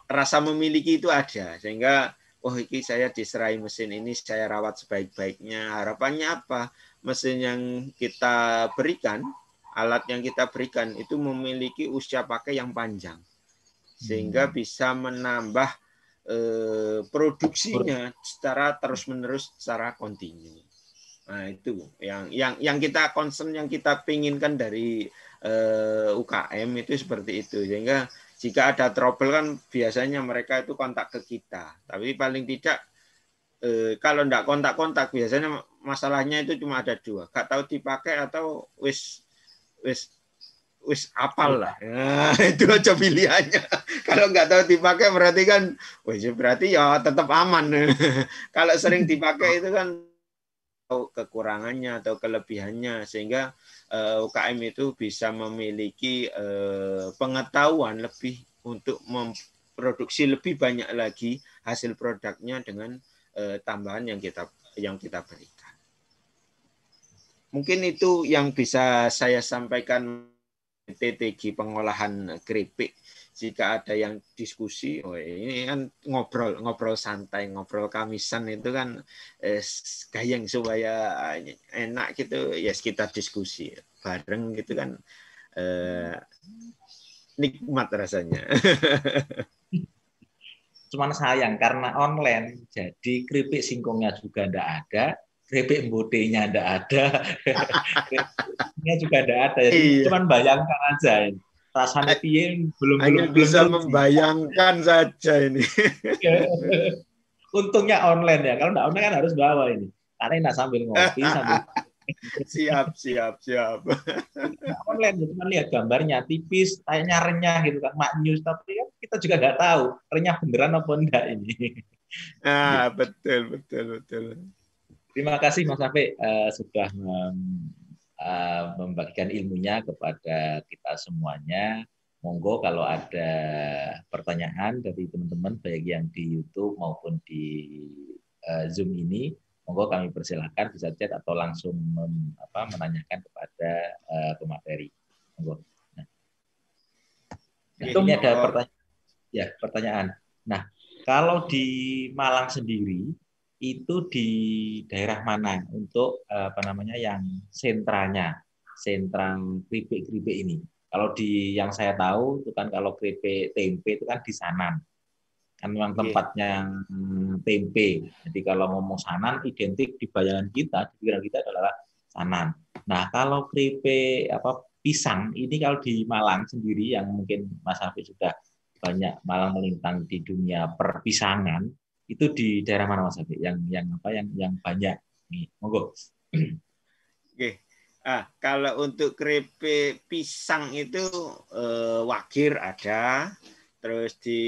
rasa memiliki itu ada, sehingga ini saya diserahi mesin ini, saya rawat sebaik-baiknya. Harapannya apa? Mesin yang kita berikan, alat yang kita berikan itu memiliki usia pakai yang panjang, sehingga bisa menambah produksinya secara terus-menerus, secara kontinu. Nah, itu yang kita concern, yang kita pinginkan dari UKM itu seperti itu. Sehingga jika ada trouble kan biasanya mereka itu kontak ke kita. Tapi paling tidak kalau enggak kontak-kontak, biasanya masalahnya itu cuma ada 2. Gak tahu dipakai atau wis apal lah. Nah, itu aja pilihannya. Kalau nggak tahu dipakai berarti kan, berarti ya tetap aman. Kalau sering dipakai itu kan tahu kekurangannya atau kelebihannya, sehingga UKM itu bisa memiliki pengetahuan lebih untuk memproduksi lebih banyak lagi hasil produknya dengan tambahan yang kita berikan. Mungkin itu yang bisa saya sampaikan TTG pengolahan keripik. Jika ada yang diskusi, ini kan ngobrol santai, ngobrol kamisan itu kan gayeng supaya enak gitu, ya kita diskusi bareng gitu kan, nikmat rasanya. Cuman sayang karena online, jadi keripik singkongnya juga enggak ada, keripik mbotenya enggak ada, keripiknya juga enggak ada. Jadi cuman bayangkan aja ini. Rasanya piye belum bisa membayangkan saja ini. Untungnya online ya. Kalau enggak online kan harus bawa ini. Karena sambil ngopi sambil siap. Online cuma lihat gambarnya tipis, kayaknya renyah gitu kan, maknyus, tapi kita juga nggak tahu renyah beneran apa enggak ini. Betul. Terima kasih Mas Safik sudah membagikan ilmunya kepada kita semuanya. Monggo kalau ada pertanyaan dari teman-teman baik yang di YouTube maupun di Zoom ini, monggo kami persilakan bisa chat atau langsung menanyakan kepada pemateri. Monggo. Nah, ini ada pertanyaan. Nah, kalau di Malang sendiri itu di daerah mana untuk yang sentra keripik ini? Kalau di yang saya tahu itu kan kalau keripik tempe itu kan di Sanan. kan memang tempatnya tempe. Jadi kalau ngomong Sanan identik di bayangan kita, di pikiran kita adalah Sanan. Nah, kalau keripik pisang ini kalau di Malang sendiri yang mungkin Mas Hafiz sudah banyak Malang melintang di dunia perpisangan, itu di daerah mana Mas Hafiz? Yang banyak nih. Monggo. Oke. Kalau untuk keripik pisang itu Wagir ada, terus di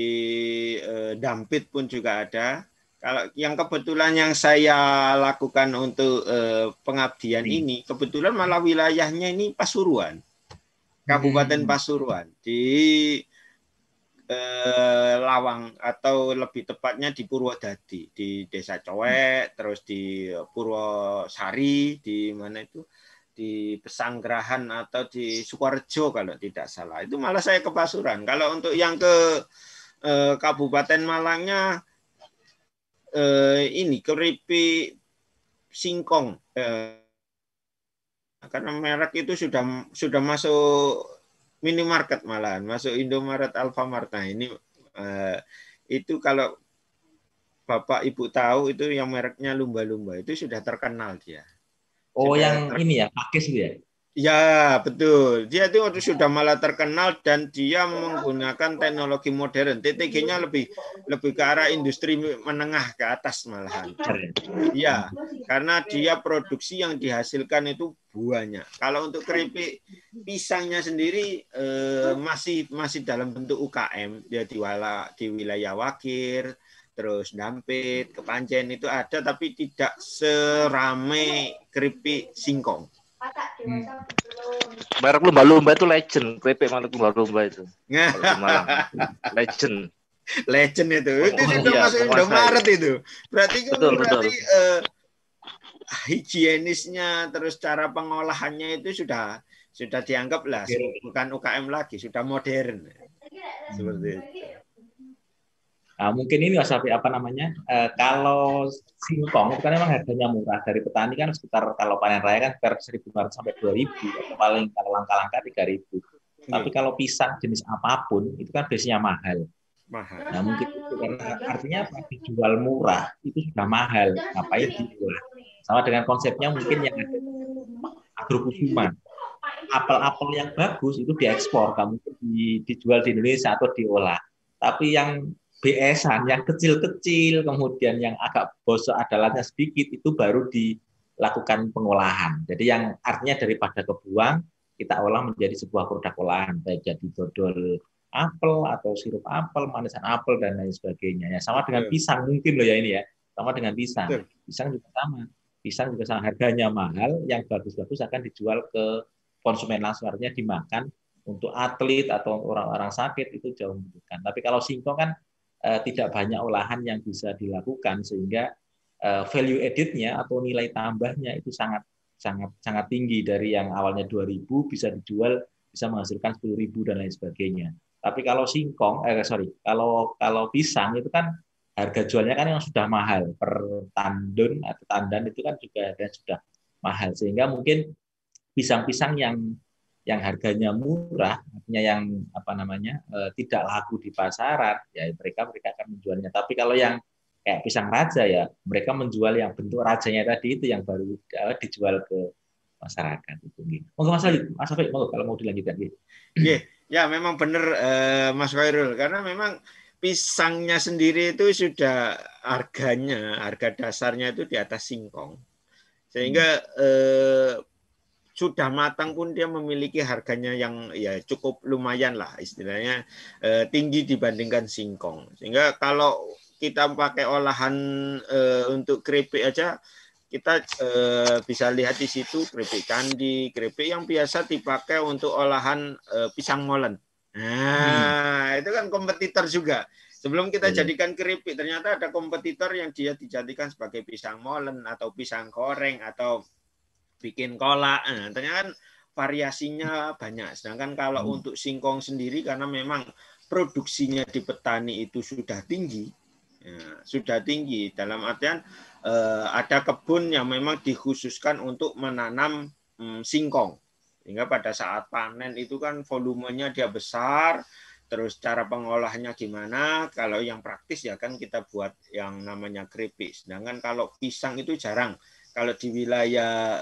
Dampit pun juga ada. Kalau yang kebetulan yang saya lakukan untuk pengabdian ini, kebetulan malah wilayahnya ini Pasuruan, Kabupaten Pasuruan, di Lawang atau lebih tepatnya di Purwodadi, di Desa Cowek, terus di Purwosari, di mana itu? Di Pesanggerahan atau di Sukorejo kalau tidak salah. Itu malah saya ke Pasuruan. Kalau untuk yang ke Kabupaten Malangnya ini keripik singkong. Karena merek itu sudah masuk minimarket malahan, masuk Indomaret, Alfamart. Nah, ini itu kalau Bapak Ibu tahu itu yang mereknya lumba-lumba itu sudah terkenal dia. Oh, yang ini ya, pakis gitu ya? Ya, betul. Dia itu sudah malah terkenal dan dia menggunakan teknologi modern. TTG-nya lebih ke arah industri menengah ke atas malahan. Iya, karena dia produksi yang dihasilkan itu banyak. Kalau untuk keripik pisangnya sendiri masih dalam bentuk UKM. Dia di wilayah Wagir, terus Dampit, Kepanjen itu ada, tapi tidak serame keripik singkong. Merek lumba-lumba itu legend, keripik merek lumba-lumba itu. Legend. Legend itu sudah masuk Indomaret itu. Berarti betul. Higienisnya terus cara pengolahannya itu sudah dianggap lah bukan UKM lagi, sudah modern. Seperti itu. Nah, mungkin ini Mas Safi, kalau singkong itu kan memang harganya murah, dari petani kan sekitar kalau panen raya kan sekitar 1.500 sampai 2.000, atau paling kalau langka-langka 3.000. Tapi kalau pisang jenis apapun itu kan biasanya mahal. Nah, mungkin itu karena artinya apa? Dijual murah itu sudah mahal, ngapain dijual? Sama dengan konsepnya mungkin yang ada agrokusuma. Apel-apel yang bagus itu diekspor, kamu dijual di Indonesia atau diolah. Tapi yang BS-an, yang kecil-kecil, kemudian yang agak bosok adalannya sedikit, itu baru dilakukan pengolahan. Jadi yang artinya daripada kebuang, kita olah menjadi sebuah produk olahan, baik jadi dodol apel atau sirup apel, manisan apel, dan lain sebagainya. Ya, sama dengan pisang mungkin loh ya ini ya, sama dengan pisang. Pisang juga sama. Pisang juga sama, harganya mahal, yang bagus-bagus akan dijual ke konsumen langsung, artinya dimakan. Untuk atlet atau orang-orang sakit itu jauh membutuhkan. Tapi kalau singkong kan tidak banyak olahan yang bisa dilakukan, sehingga value added-nya atau nilai tambahnya itu sangat tinggi. Dari yang awalnya 2.000 bisa dijual, bisa menghasilkan 10.000 dan lain sebagainya. Tapi kalau kalau pisang itu kan harga jualnya kan yang sudah mahal, per tandun atau tandan itu kan juga sudah mahal, sehingga mungkin pisang-pisang yang harganya murah, artinya yang tidak laku di pasaran, ya mereka akan menjualnya. Tapi kalau yang kayak pisang raja, ya mereka menjual yang bentuk rajanya tadi, itu yang baru dijual ke masyarakat itu. Monggo Mas Afif, monggo kalau mau dilanjutkan. Ya memang benar Mas Khairul, karena memang pisangnya sendiri itu sudah harga dasarnya itu di atas singkong, sehingga sudah matang pun dia memiliki harganya yang ya cukup lumayan lah, istilahnya tinggi dibandingkan singkong. Sehingga kalau kita pakai olahan untuk keripik aja, kita bisa lihat di situ keripik candi, keripik yang biasa dipakai untuk olahan pisang molen. Nah, itu kan kompetitor juga. Sebelum kita jadikan keripik, ternyata ada kompetitor yang dia dijadikan sebagai pisang molen atau pisang goreng atau bikin kolak. Nah, ternyata kan variasinya banyak. Sedangkan kalau untuk singkong sendiri, karena memang produksinya di petani itu sudah tinggi, dalam artian ada kebun yang memang dikhususkan untuk menanam singkong, sehingga pada saat panen itu kan volumenya dia besar, terus cara pengolahnya gimana. Kalau yang praktis ya kan kita buat yang namanya keripik. Sedangkan kalau pisang itu jarang. Kalau di wilayah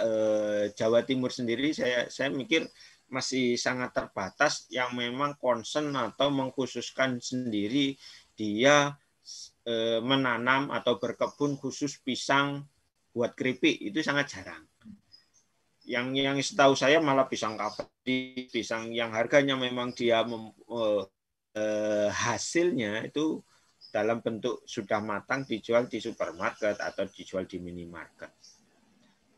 Jawa Timur sendiri saya mikir masih sangat terbatas yang memang concern atau mengkhususkan sendiri dia menanam atau berkebun khusus pisang buat keripik, itu sangat jarang. Yang setahu saya malah pisang kapri, pisang yang harganya memang dia hasilnya itu dalam bentuk sudah matang dijual di supermarket atau dijual di minimarket.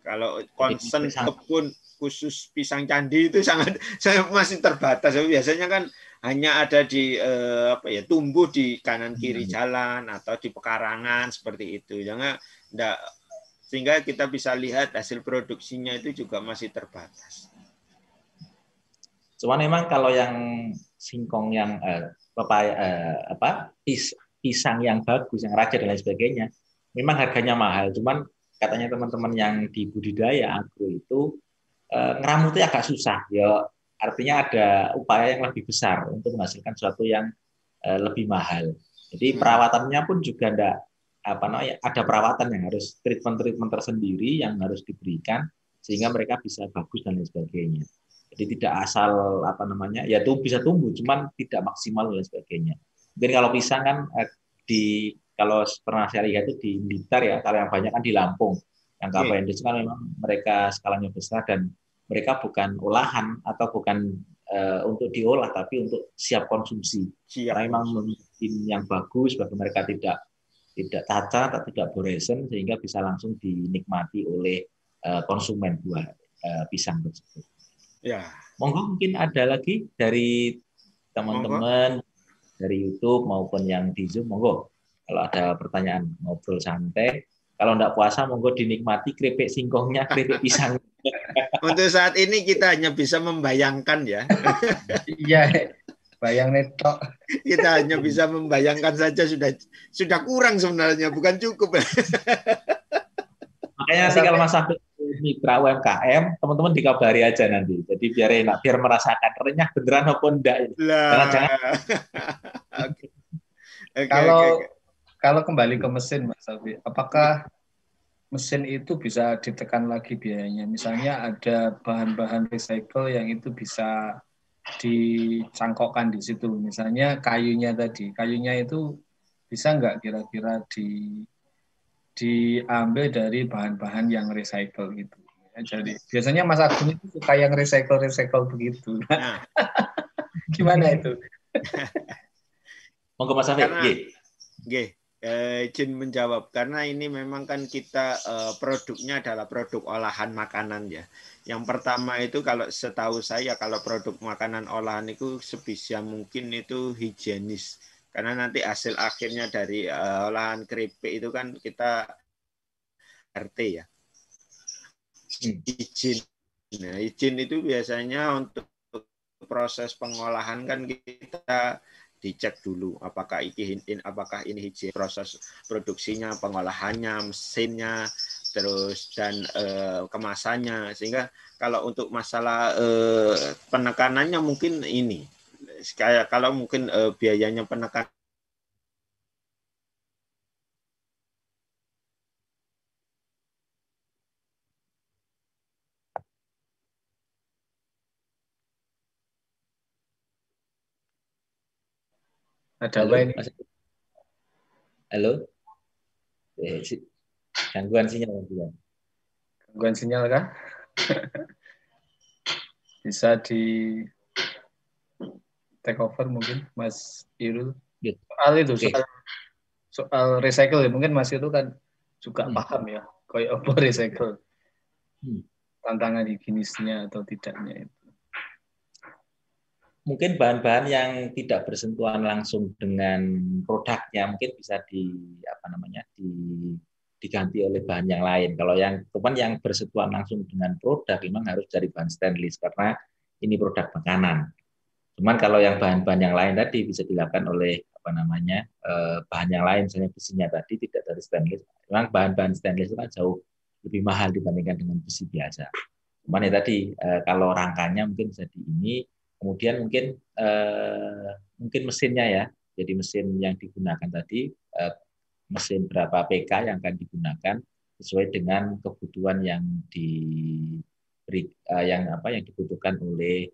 Kalau concern kebun khusus pisang candi itu sangat saya masih terbatas. Biasanya kan hanya ada di tumbuh di kanan kiri jalan atau di pekarangan seperti itu. Jangan enggak, sehingga kita bisa lihat hasil produksinya itu juga masih terbatas. Cuman memang kalau yang singkong yang pisang yang bagus, yang raja dan lain sebagainya, memang harganya mahal. Cuman katanya teman-teman yang di budidaya agro itu ngeramutnya agak susah. Ya artinya ada upaya yang lebih besar untuk menghasilkan sesuatu yang lebih mahal. Jadi perawatannya pun juga ada perawatan yang harus treatment tersendiri yang harus diberikan sehingga mereka bisa bagus dan lain sebagainya. Jadi tidak asal ya bisa tumbuh cuman tidak maksimal dan lain sebagainya. Mungkin kalau pisang kan kalau pernah saya lihat itu di Blitar ya, kalau yang banyak kan di Lampung. Yang KPND itu kan memang mereka skalanya besar dan mereka bukan olahan atau bukan untuk diolah tapi untuk siap konsumsi. Karena memang mungkin yang bagus bagi mereka tidak cacat atau tidak boresen sehingga bisa langsung dinikmati oleh konsumen buah pisang tersebut. Ya. Monggo mungkin ada lagi dari teman-teman dari YouTube maupun yang di Zoom, monggo. Kalau ada pertanyaan ngobrol santai. Kalau enggak puasa, monggo dinikmati keripik singkongnya, keripik pisang. Untuk saat ini kita hanya bisa membayangkan ya. Iya, bayang netok. Kita hanya bisa membayangkan saja sudah kurang sebenarnya, bukan cukup. Makanya nanti kalau Mas Afif mitra UMKM, teman-teman dikabari aja nanti. Jadi biar enak, biar merasakan renyah beneran apa enggak. Jangan. Kalau kembali ke mesin, Mas Afif, apakah mesin itu bisa ditekan lagi biayanya? Misalnya ada bahan-bahan recycle yang itu bisa dicangkokkan di situ. Misalnya kayunya itu bisa nggak kira-kira diambil dari bahan-bahan yang recycle gitu. Jadi biasanya Mas Agung itu suka yang recycle begitu. Nah. Gimana itu? Monggo Mas Afif. Izin menjawab karena ini memang kan kita produknya adalah produk olahan makanan ya. Yang pertama itu kalau setahu saya kalau produk makanan olahan itu sebisa mungkin itu higienis. Karena nanti hasil akhirnya dari olahan keripik itu kan kita RT ya. Izin. Nah, izin itu biasanya untuk proses pengolahan kan kita dicek dulu apakah ini higienis proses produksinya, pengolahannya, mesinnya, terus dan kemasannya. Sehingga kalau untuk masalah penekanannya mungkin ini kayak kalau mungkin biayanya penekan Ada apa ini? Halo? Gangguan sinyal. Gangguan sinyal kan? Bisa di take over mungkin Mas Irul. Soal itu, soal recycle ya. Mungkin Mas itu kan juga paham ya. Kayak apa recycle. Tantangan higienisnya atau tidaknya itu. Mungkin bahan-bahan yang tidak bersentuhan langsung dengan produknya mungkin bisa diganti oleh bahan yang lain. Kalau yang bersentuhan langsung dengan produk memang harus dari bahan stainless karena ini produk makanan. Cuman kalau yang bahan-bahan yang lain tadi bisa dilakukan oleh bahan yang lain, misalnya besinya tadi tidak dari stainless. Memang bahan-bahan stainless itu kan jauh lebih mahal dibandingkan dengan besi biasa. Cuman ya tadi kalau rangkanya mungkin bisa kemudian mungkin mesinnya ya. Jadi mesin yang digunakan tadi, mesin berapa PK yang akan digunakan sesuai dengan kebutuhan yang yang dibutuhkan oleh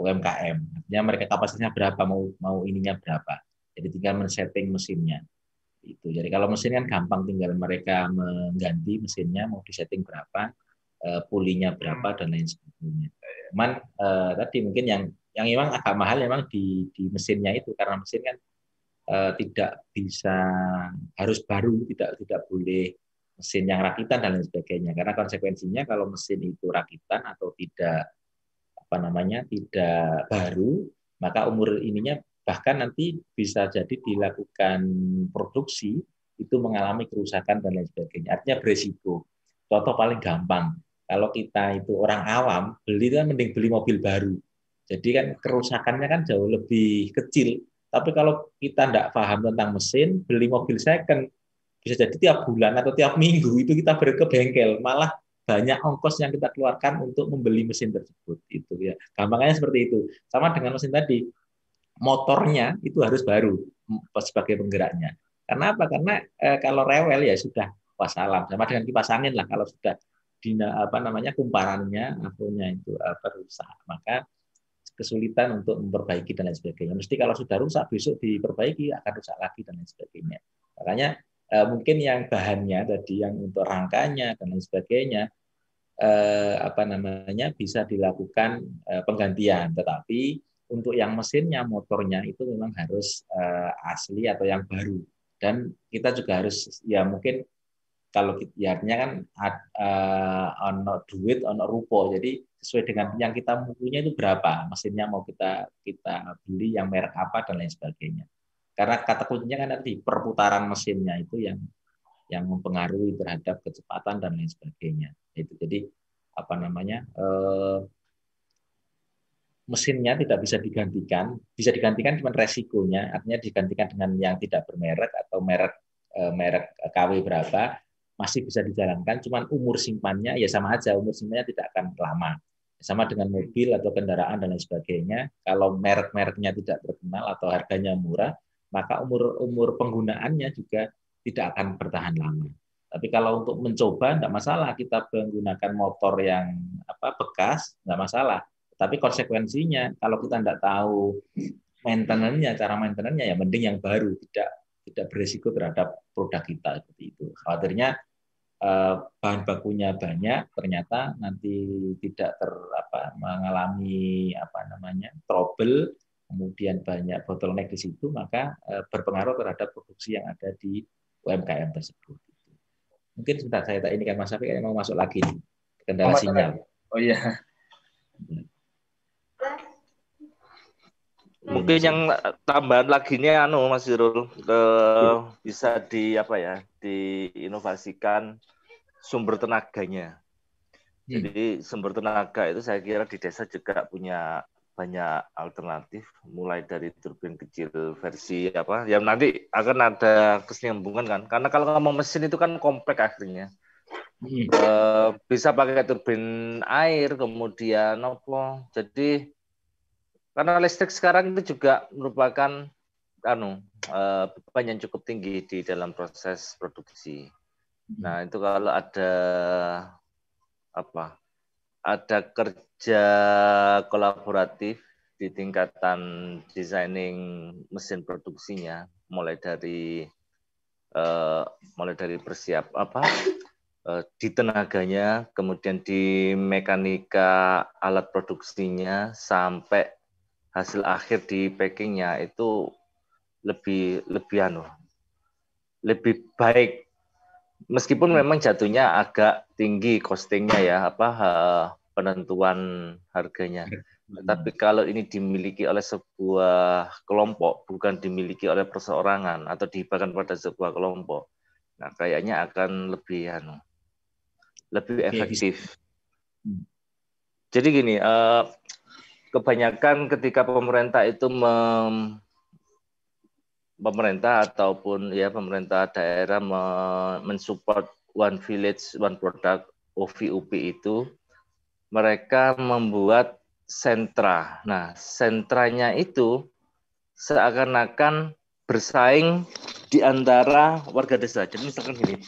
UMKM. Artinya mereka kapasitasnya berapa, mau ininya berapa. Jadi tinggal men-setting mesinnya. Itu. Jadi kalau mesin kan gampang, tinggal mereka mengganti mesinnya mau disetting berapa, pulinya berapa dan lain sebagainya. Cuman tadi mungkin yang memang agak mahal memang di mesinnya itu, karena mesin kan tidak bisa harus baru, tidak boleh mesin yang rakitan dan lain sebagainya. Karena konsekuensinya kalau mesin itu rakitan atau tidak tidak baru, maka umur ininya bahkan nanti bisa jadi dilakukan produksi itu mengalami kerusakan dan lain sebagainya. Artinya beresiko. Contoh paling gampang, kalau kita itu orang awam, beli kan mending beli mobil baru. Jadi kan kerusakannya kan jauh lebih kecil. Tapi kalau kita tidak paham tentang mesin, beli mobil second, bisa jadi tiap bulan atau tiap minggu itu kita ke bengkel, malah banyak ongkos yang kita keluarkan untuk membeli mesin tersebut. Itu ya, gampangnya seperti itu. Sama dengan mesin tadi, motornya itu harus baru sebagai penggeraknya. Karena apa? Karena kalau rewel ya sudah wassalam. Sama dengan kipas angin lah, kalau sudah kumparannya, akhirnya itu rusak, maka kesulitan untuk memperbaiki dan lain sebagainya. Mesti kalau sudah rusak besok diperbaiki akan rusak lagi dan lain sebagainya. Makanya mungkin yang bahannya tadi, yang untuk rangkanya dan lain sebagainya, bisa dilakukan penggantian, tetapi untuk yang mesinnya, motornya itu memang harus asli atau yang baru. Dan kita juga harus ya mungkin kalau ya artinya kan ono duit ono rupo, jadi sesuai dengan yang kita punya itu berapa, mesinnya mau kita beli yang merek apa dan lain sebagainya. Karena kata kuncinya kan nanti perputaran mesinnya itu yang mempengaruhi terhadap kecepatan dan lain sebagainya. Itu jadi mesinnya tidak bisa digantikan cuma resikonya, artinya digantikan dengan yang tidak bermerek atau merek KW berapa masih bisa dijalankan, cuman umur simpannya ya sama aja, umur simpannya tidak akan lama. Sama dengan mobil atau kendaraan dan lain sebagainya, kalau merek-mereknya tidak terkenal atau harganya murah, maka umur penggunaannya juga tidak akan bertahan lama. Tapi kalau untuk mencoba tidak masalah, kita menggunakan motor yang bekas nggak masalah. Tapi konsekuensinya kalau kita tidak tahu cara maintenance-nya ya mending yang baru, tidak berisiko terhadap produk kita seperti itu. Khawatirnya bahan bakunya banyak, ternyata nanti tidak mengalami trouble, kemudian banyak bottleneck di situ, maka berpengaruh terhadap produksi yang ada di UMKM tersebut. Mungkin sebentar saya ini kan Mas Syafiq mau masuk lagi nih, kendala sinyal. Oh iya. Mungkin yang tambahan lagi ini Mas Irul, bisa diinovasikan sumber tenaganya. Jadi sumber tenaga itu saya kira di desa juga punya banyak alternatif, mulai dari turbin kecil versi yang nanti akan ada kesinambungan kan, karena kalau ngomong mesin itu kan kompleks akhirnya. Bisa pakai turbin air, kemudian jadi karena listrik sekarang itu juga merupakan beban yang cukup tinggi di dalam proses produksi. Nah, itu kalau ada kerja kolaboratif di tingkatan designing mesin produksinya, mulai dari di tenaganya, kemudian di mekanika alat produksinya, sampai hasil akhir di packingnya itu lebih baik, meskipun memang jatuhnya agak tinggi costingnya ya, penentuan harganya. Tapi kalau ini dimiliki oleh sebuah kelompok, bukan dimiliki oleh perseorangan atau dihibahkan pada sebuah kelompok, nah kayaknya akan lebih efektif. Jadi gini, kebanyakan ketika pemerintah itu pemerintah daerah mensupport One Village One Product OVUP itu, mereka membuat sentra. Nah, sentranya itu seakan-akan bersaing di antara warga desa. Jadi misalkan gini,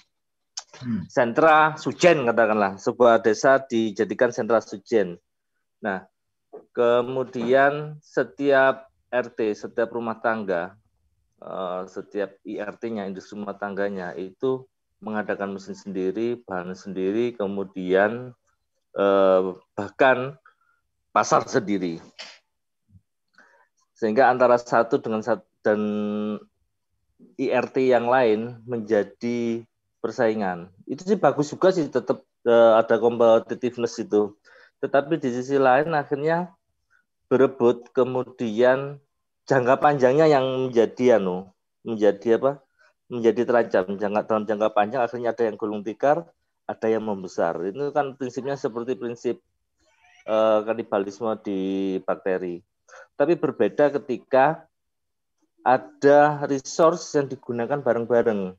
sentra Sujen katakanlah, sebuah desa dijadikan sentra Sujen. Nah, kemudian setiap RT, setiap rumah tangga, setiap IRT-nya, industri rumah tangganya itu mengadakan mesin sendiri, bahan sendiri, kemudian bahkan pasar sendiri. Sehingga antara satu dengan dan IRT yang lain menjadi persaingan. Itu sih bagus juga sih, tetap ada competitiveness itu. Tetapi di sisi lain akhirnya berebut, kemudian jangka panjangnya yang menjadi terancam. Dalam jangka panjang akhirnya ada yang gulung tikar, ada yang membesar. Itu kan prinsipnya seperti prinsip kanibalisme di bakteri. Tapi berbeda ketika ada resource yang digunakan bareng-bareng.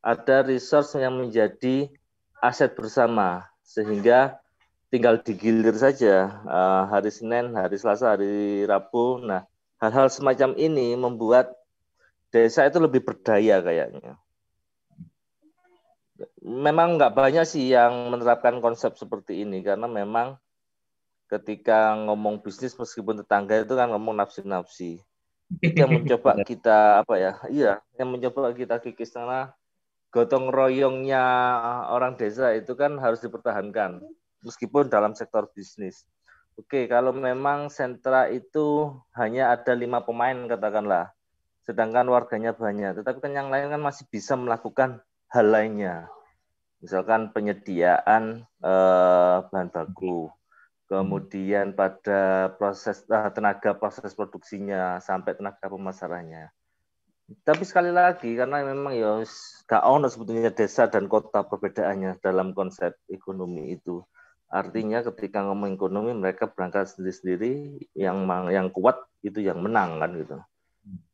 Ada resource yang menjadi aset bersama, sehingga tinggal digilir saja hari Senin, hari Selasa, hari Rabu. Nah, hal-hal semacam ini membuat desa itu lebih berdaya kayaknya. Memang nggak banyak sih yang menerapkan konsep seperti ini, karena memang ketika ngomong bisnis meskipun tetangga itu kan ngomong nafsi-nafsi. Itu yang mencoba kita yang mencoba kita kikis, karena gotong royongnya orang desa itu kan harus dipertahankan meskipun dalam sektor bisnis. Oke, kalau memang sentra itu hanya ada 5 pemain katakanlah, sedangkan warganya banyak, tetapi kan yang lain kan masih bisa melakukan hal lainnya. Misalkan penyediaan bahan baku, kemudian pada proses tenaga proses produksinya sampai tenaga pemasarannya. Tapi sekali lagi, karena memang ya gak ono sebetulnya desa dan kota perbedaannya dalam konsep ekonomi itu. Artinya ketika ngomong ekonomi mereka berangkat sendiri-sendiri, yang kuat itu yang menang kan gitu.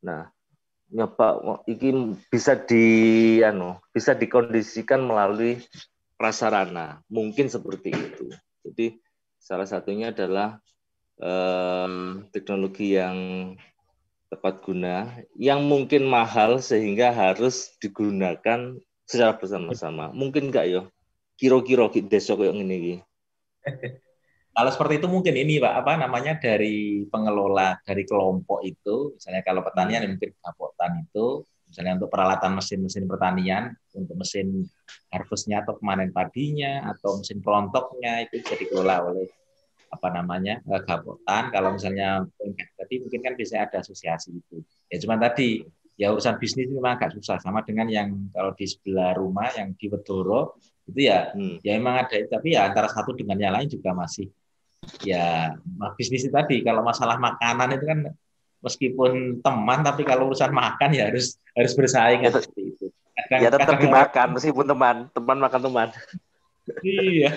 Nah, nyoba ini bisa dikondisikan melalui prasarana, mungkin seperti itu. Jadi salah satunya adalah teknologi yang tepat guna, yang mungkin mahal sehingga harus digunakan secara bersama-sama. Mungkin enggak ya? Kira-kira desa kayak ngene. Kalau seperti itu mungkin ini Pak, dari pengelola dari kelompok itu, misalnya kalau pertanian mungkin Gapotan itu, misalnya untuk peralatan mesin-mesin pertanian, untuk mesin harvestnya atau pemanen padinya atau mesin pelontoknya itu bisa dikelola oleh Gapotan. Kalau misalnya tadi mungkin kan bisa ada asosiasi itu. Ya cuma tadi ya urusan bisnis memang agak susah, sama dengan yang kalau di sebelah rumah yang di Wedoro itu ya memang ada, tapi ya antara satu dengan yang lain juga masih ya bisnis tadi. Kalau masalah makanan itu kan meskipun teman, tapi kalau urusan makan ya harus bersaing kan seperti itu. Tetap dimakan meskipun teman makan teman. Iya,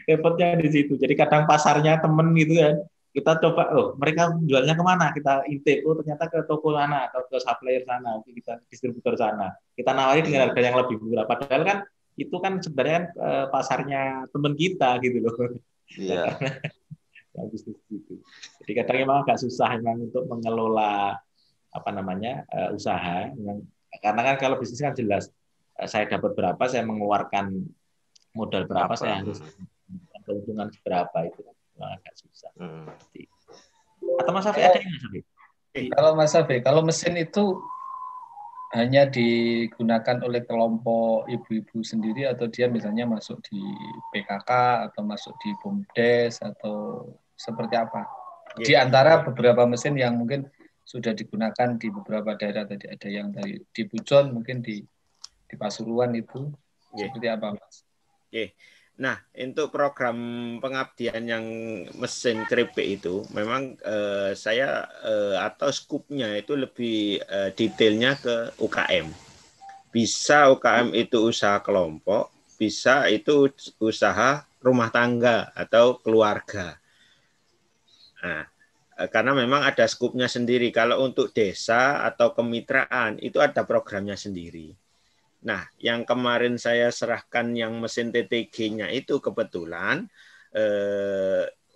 repotnya di situ. Jadi kadang pasarnya temen gitu kan, kita coba, mereka jualnya kemana? Kita intip, ternyata ke toko sana atau ke supplier sana, kita distributor sana. Kita nawari dengan harga yang lebih murah. Padahal kan itu kan sebenarnya pasarnya teman kita gitu loh. Iya. Bisnis gitu. Jadi kadang memang agak susah memang untuk mengelola usaha. Karena kan kalau bisnis kan jelas, saya dapat berapa, saya mengeluarkan modal berapa, saya harus keuntungan berapa, itu agak susah. Atau Mas Safi ada yang Mas Safi? Kalau Mas Safi, kalau mesin itu hanya digunakan oleh kelompok ibu-ibu sendiri, atau dia misalnya masuk di PKK atau masuk di BUMDes atau seperti apa? Di antara beberapa mesin yang mungkin sudah digunakan di beberapa daerah, tadi ada yang di Pujon, mungkin di Pasuruan itu seperti apa, Mas? Nah, untuk program pengabdian yang mesin keripik itu memang saya atau skupnya itu lebih detailnya ke UKM. Bisa UKM itu usaha kelompok, bisa itu usaha rumah tangga atau keluarga. Nah, karena memang ada skupnya sendiri. Kalau untuk desa atau kemitraan itu ada programnya sendiri. Nah, yang kemarin saya serahkan yang mesin TTG-nya itu kebetulan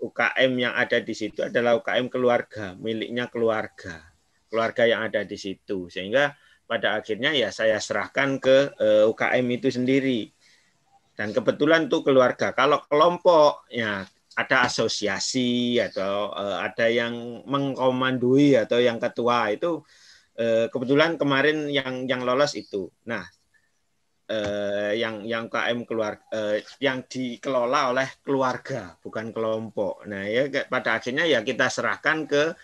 UKM yang ada di situ adalah UKM keluarga, miliknya keluarga. keluarga yang ada di situ. Sehingga pada akhirnya ya saya serahkan ke UKM itu sendiri. Dan kebetulan tuh keluarga. Kalau kelompok ya ada asosiasi atau ada yang mengkomandoi atau yang ketua itu kebetulan kemarin yang lolos itu. Nah, yang KM keluarga yang dikelola oleh keluarga bukan kelompok. Nah, ya pada akhirnya ya kita serahkan ke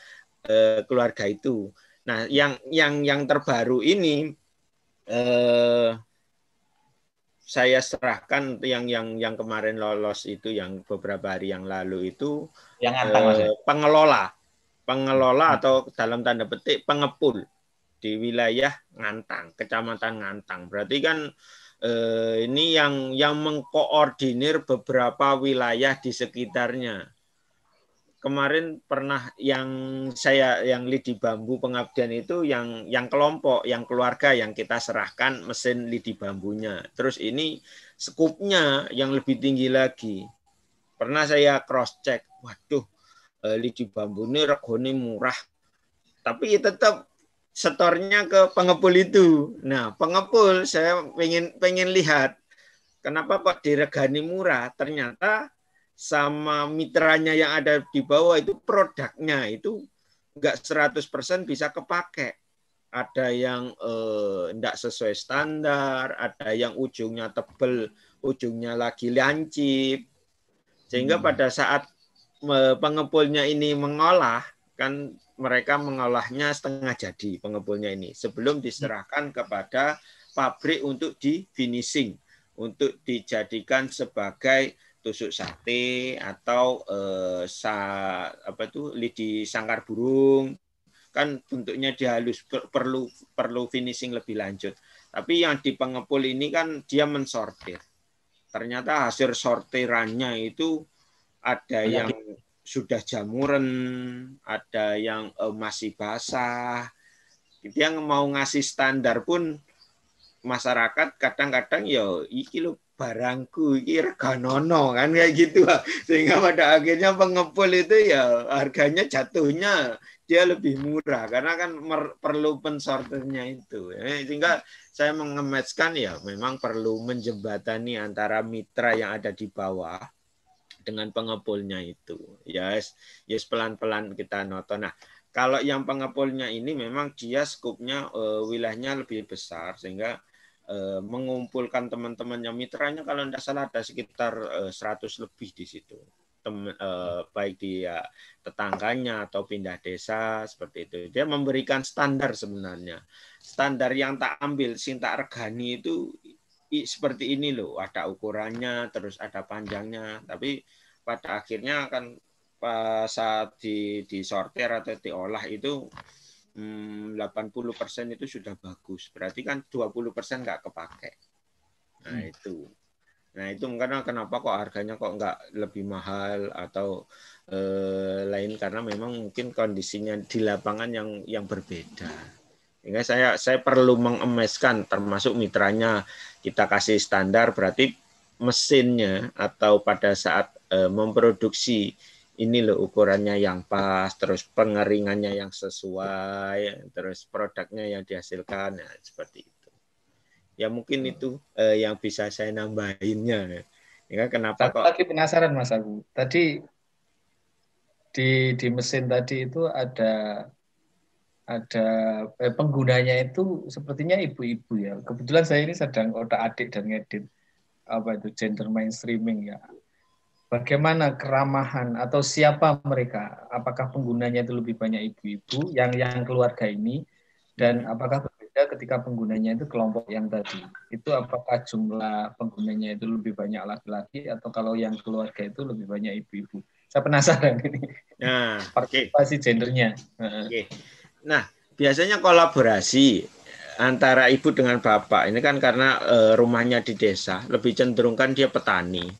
keluarga itu. Nah, yang terbaru ini saya serahkan yang kemarin lolos itu, yang beberapa hari yang lalu itu yang Ngantang, Mas. Pengelola atau dalam tanda petik pengepul di wilayah Ngantang, Kecamatan Ngantang. Berarti kan ini yang mengkoordinir beberapa wilayah di sekitarnya. Kemarin pernah yang lidi bambu pengabdian itu yang kelompok, yang keluarga yang kita serahkan mesin lidi bambunya. Terus ini skupnya yang lebih tinggi lagi. Pernah saya cross check, waduh, lidi bambu ini regane murah. Tapi tetap setornya ke pengepul itu. Nah, pengepul saya pengen lihat kenapa kok diregani murah. Ternyata sama mitranya yang ada di bawah itu produknya itu enggak 100% bisa kepake. Ada yang enggak sesuai standar, ada yang ujungnya tebel, ujungnya lagi lancip. Sehingga pada saat pengepulnya ini mengolah, kan mereka mengolahnya setengah jadi pengepulnya ini sebelum diserahkan kepada pabrik untuk di finishing, untuk dijadikan sebagai tusuk sate atau lidi sangkar burung, kan bentuknya dihalus, perlu finishing lebih lanjut. Tapi yang di pengepul ini kan dia mensortir. Ternyata hasil sortirannya itu ada yang sudah jamuran, ada yang masih basah. Dia mau ngasih standar pun masyarakat kadang-kadang ya iki lho barangku iki reganono kan kayak gitu. Sehingga pada akhirnya pengepul itu ya harganya jatuhnya dia lebih murah karena kan perlu pensorternya itu. Sehingga saya mengematchkan ya memang perlu menjembatani antara mitra yang ada di bawah dengan pengepulnya itu. Yes, pelan-pelan kita nonton. Nah, kalau yang pengepulnya ini memang dia skupnya wilayahnya lebih besar sehingga mengumpulkan teman-temannya mitranya kalau tidak salah ada sekitar 100 lebih di situ. Baik dia tetangganya atau pindah desa seperti itu. Dia memberikan standar sebenarnya. Standar yang tak ambil, sing tak regani itu seperti ini loh, ada ukurannya, terus ada panjangnya. Tapi pada akhirnya kan saat disortir atau diolah itu 80% itu sudah bagus. Berarti kan 20% nggak kepake. Nah itu. Nah itu karena kenapa kok harganya kok nggak lebih mahal atau lain karena memang mungkin kondisinya di lapangan yang berbeda. Sehingga saya perlu mengemeskan termasuk mitranya kita kasih standar berarti mesinnya atau pada saat memproduksi ini loh ukurannya yang pas, terus pengeringannya yang sesuai, terus produknya yang dihasilkan, nah, seperti itu. Ya mungkin itu yang bisa saya nambahinnya. Ya, kenapa kok? Lagi penasaran Mas aku. Tadi di mesin tadi itu ada penggunanya itu sepertinya ibu-ibu ya. Kebetulan saya ini sedang otak-atik dan ngedit gender mainstreaming ya. Bagaimana keramahan atau siapa mereka? Apakah penggunanya itu lebih banyak ibu-ibu yang keluarga ini dan apakah berbeda ketika penggunanya itu kelompok yang tadi? Itu apakah jumlah penggunanya itu lebih banyak laki-laki atau kalau yang keluarga itu lebih banyak ibu-ibu? Saya penasaran ini. Nah, partisipasi gendernya. Okay. Nah, biasanya kolaborasi antara ibu dengan bapak ini kan karena rumahnya di desa, lebih cenderung kan dia petani.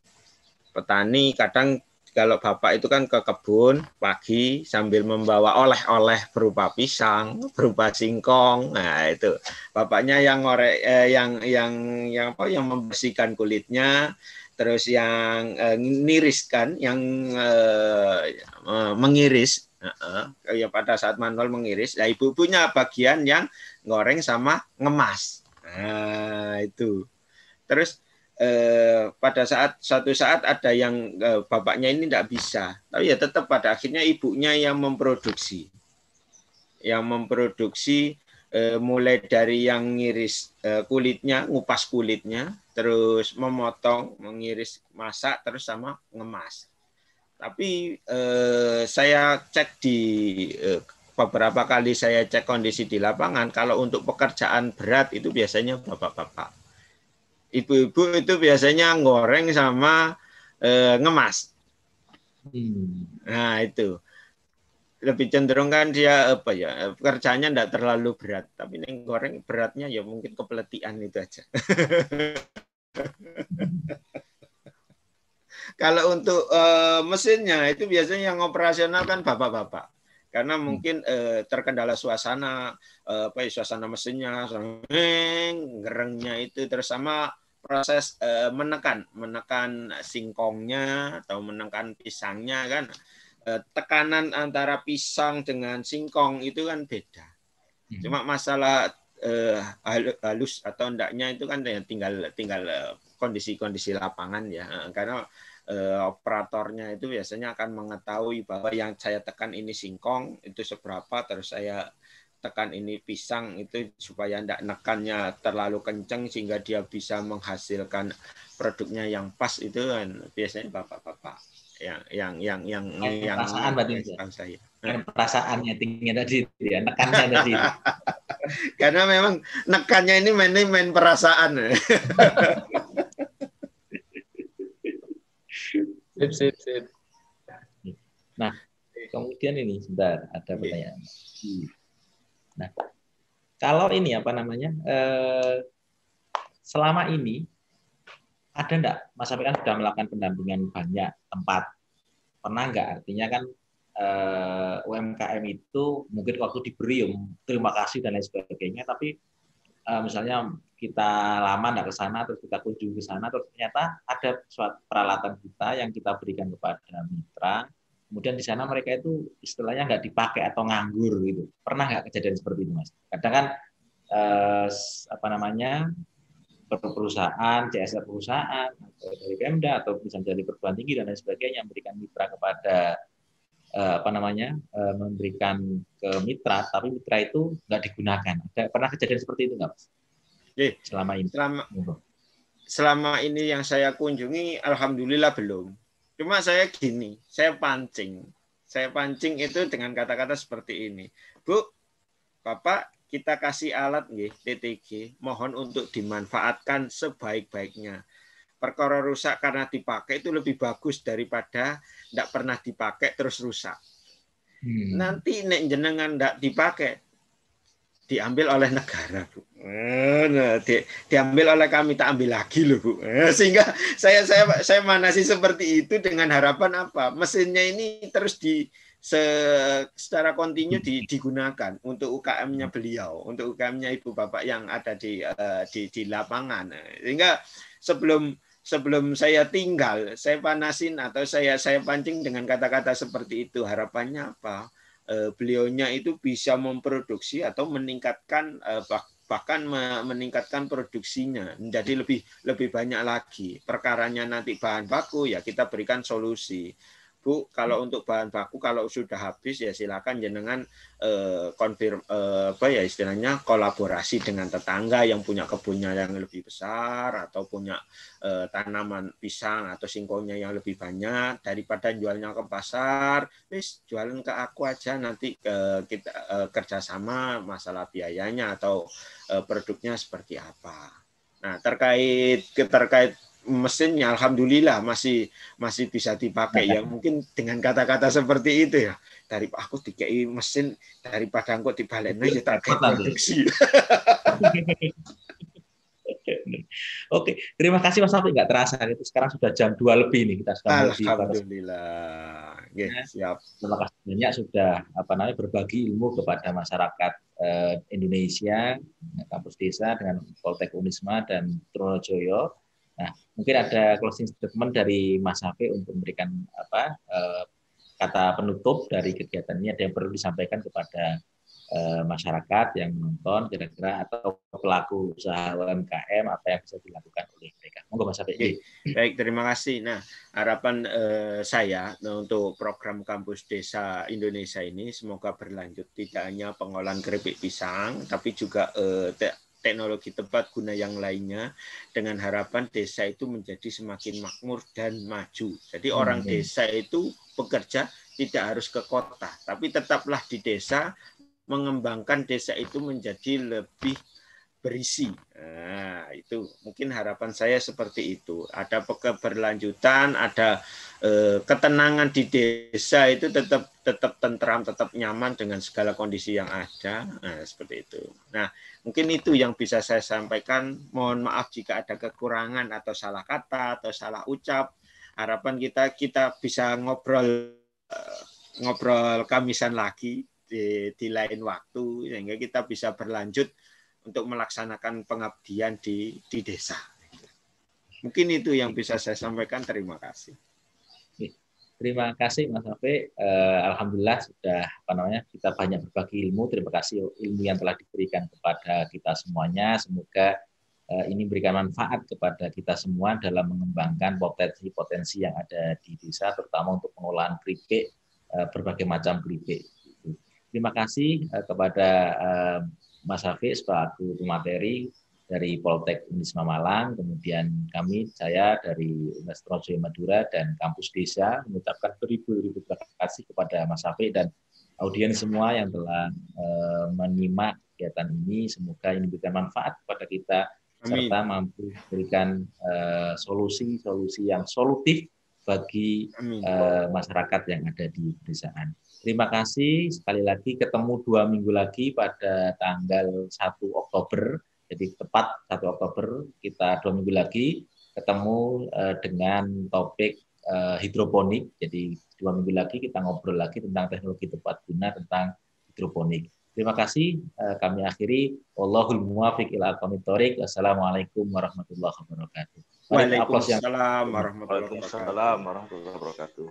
Petani kadang kalau bapak itu kan ke kebun pagi sambil membawa oleh-oleh berupa pisang, berupa singkong. Nah, itu. Bapaknya yang ngorek yang membersihkan kulitnya, terus yang niriskan, yang mengiris Ya pada saat manual mengiris, nah ibu punya bagian yang goreng sama ngemas. Nah, itu. Terus pada suatu saat ada yang bapaknya ini tidak bisa, tapi ya tetap pada akhirnya ibunya yang memproduksi. Mulai dari yang ngiris kulitnya, ngupas kulitnya, terus memotong, mengiris, masak, terus sama ngemas. Tapi saya cek di beberapa kali saya cek kondisi di lapangan, kalau untuk pekerjaan berat itu biasanya bapak-bapak. Ibu-ibu itu biasanya goreng sama ngemas. Nah itu. Lebih cenderung kan dia pekerjaannya tidak terlalu berat, tapi yang goreng beratnya ya mungkin kepeletihan itu aja. Kalau untuk mesinnya itu biasanya yang operasional kan bapak-bapak, karena mungkin terkendala suasana suasana mesinnya, gerengnya itu, terus sama proses menekan singkongnya atau menekan pisangnya kan. Tekanan antara pisang dengan singkong itu kan beda. Cuma masalah halus atau enggaknya itu kan tinggal kondisi lapangan ya. Karena operatornya itu biasanya akan mengetahui bahwa yang saya tekan ini singkong itu seberapa, terus saya tekan ini pisang itu supaya enggak nekannya terlalu kencang sehingga dia bisa menghasilkan produknya yang pas, itu kan biasanya bapak-bapak. yang perasaan berarti saya. Perasaannya tinggi tadi ya, nekannya tadi. Karena memang nekannya ini main perasaan. Sip. Nah, kemudian ini sebentar ada pertanyaan. Nah, kalau ini selama ini ada enggak Mas Safik kan sudah melakukan pendampingan banyak tempat, pernah enggak, artinya kan UMKM itu mungkin waktu diberi terima kasih dan lain sebagainya, tapi misalnya kita lama enggak ke sana, terus kita kunjungi ke sana, terus ternyata ada suatu peralatan kita yang kita berikan kepada mitra, kemudian di sana mereka itu istilahnya enggak dipakai atau nganggur gitu. Pernah enggak kejadian seperti itu, Mas? Kadang kan perusahaan, CSR perusahaan, atau dari Pemda, atau misalnya dari perguruan tinggi dan lain sebagainya, memberikan mitra kepada memberikan ke mitra, tapi mitra itu nggak digunakan. Pernah kejadian seperti itu nggak, Mas? Selama ini? Selama ini yang saya kunjungi, alhamdulillah belum. Cuma saya pancing itu dengan kata-kata seperti ini. Bu, Bapak, kita kasih alat TTG, mohon untuk dimanfaatkan sebaik-baiknya. Perkara rusak karena dipakai itu lebih bagus daripada tidak pernah dipakai terus rusak. Nanti nek jenengan tidak dipakai, diambil oleh negara, Bu. Diambil oleh kami, tak ambil lagi loh, Bu. Sehingga saya manasi seperti itu dengan harapan apa? Mesinnya ini terus secara kontinu digunakan untuk UKM-nya beliau, untuk UKM-nya ibu bapak yang ada di lapangan. Sehingga sebelum saya tinggal, saya panasin atau saya pancing dengan kata-kata seperti itu. Harapannya apa? Beliaunya itu bisa memproduksi atau meningkatkan bahkan meningkatkan produksinya menjadi lebih banyak lagi. Perkaranya nanti bahan baku ya kita berikan solusi. Bu, kalau untuk bahan baku kalau sudah habis ya silakan jenengan istilahnya kolaborasi dengan tetangga yang punya kebunnya yang lebih besar atau punya tanaman pisang atau singkongnya yang lebih banyak, daripada jualnya ke pasar, jualan ke aku aja, nanti kita kerjasama masalah biayanya atau produknya seperti apa. Nah, terkait mesinnya alhamdulillah masih bisa dipakai ya, mungkin dengan kata-kata seperti itu ya, dari aku dikei mesin daripada engko dibalekno ya tak produksi. Oke, terima kasih Mas Safik, nggak terasa itu sekarang sudah jam 2 lebih nih, kita sudah alhamdulillah. Siap. Terima kasih banyak sudah berbagi ilmu kepada masyarakat Indonesia, kampus desa dengan Poltek Unisma dan Trunojoyo. Nah, mungkin ada closing statement dari Mas Safik untuk memberikan kata penutup dari kegiatan ini, ada yang perlu disampaikan kepada masyarakat yang menonton kira-kira, atau pelaku usaha UMKM, apa yang bisa dilakukan oleh mereka? Monggo Mas Syafiq. Baik, terima kasih. Nah, harapan saya untuk program Kampus Desa Indonesia ini semoga berlanjut, tidak hanya pengolahan keripik pisang, tapi juga teknologi tepat guna yang lainnya, dengan harapan desa itu menjadi semakin makmur dan maju. Jadi orang desa itu bekerja tidak harus ke kota, tapi tetaplah di desa, mengembangkan desa itu menjadi lebih berisi. Nah, itu mungkin harapan saya seperti itu. Ada keberlanjutan, ada ketenangan di desa itu tetap tentram, tetap nyaman dengan segala kondisi yang ada. Nah, seperti itu. Nah, mungkin itu yang bisa saya sampaikan. Mohon maaf jika ada kekurangan atau salah kata atau salah ucap. Harapan kita bisa ngobrol kamisan lagi di lain waktu, sehingga kita bisa berlanjut untuk melaksanakan pengabdian di desa. Mungkin itu yang bisa saya sampaikan. Terima kasih. Terima kasih Mas Syafiq. Alhamdulillah sudah kita banyak berbagi ilmu. Terima kasih ilmu yang telah diberikan kepada kita semuanya. Semoga ini memberikan manfaat kepada kita semua dalam mengembangkan potensi-potensi yang ada di desa, terutama untuk pengolahan keripik, berbagai macam keripik. Terima kasih kepada Mas Hafiz selaku pemateri dari Poltek Unisma Malang, kemudian saya dari Universitas Madura dan Kampus Desa mengucapkan beribu-ribu terima kasih kepada Mas Hafiz dan audiens semua yang telah menyimak kegiatan ini. Semoga ini memberikan manfaat kepada kita. Amin. Serta mampu memberikan solusi-solusi yang solutif bagi masyarakat yang ada di pedesaan. Terima kasih. Sekali lagi ketemu 2 minggu lagi pada tanggal 1 Oktober. Jadi tepat 1 Oktober kita 2 minggu lagi ketemu dengan topik hidroponik. Jadi 2 minggu lagi kita ngobrol lagi tentang teknologi tepat guna tentang hidroponik. Terima kasih. Kami akhiri. Wallahul muwaffiq ila aqwamit thoriq. Wassalamualaikum warahmatullahi wabarakatuh. Waalaikumsalam warahmatullahi wabarakatuh.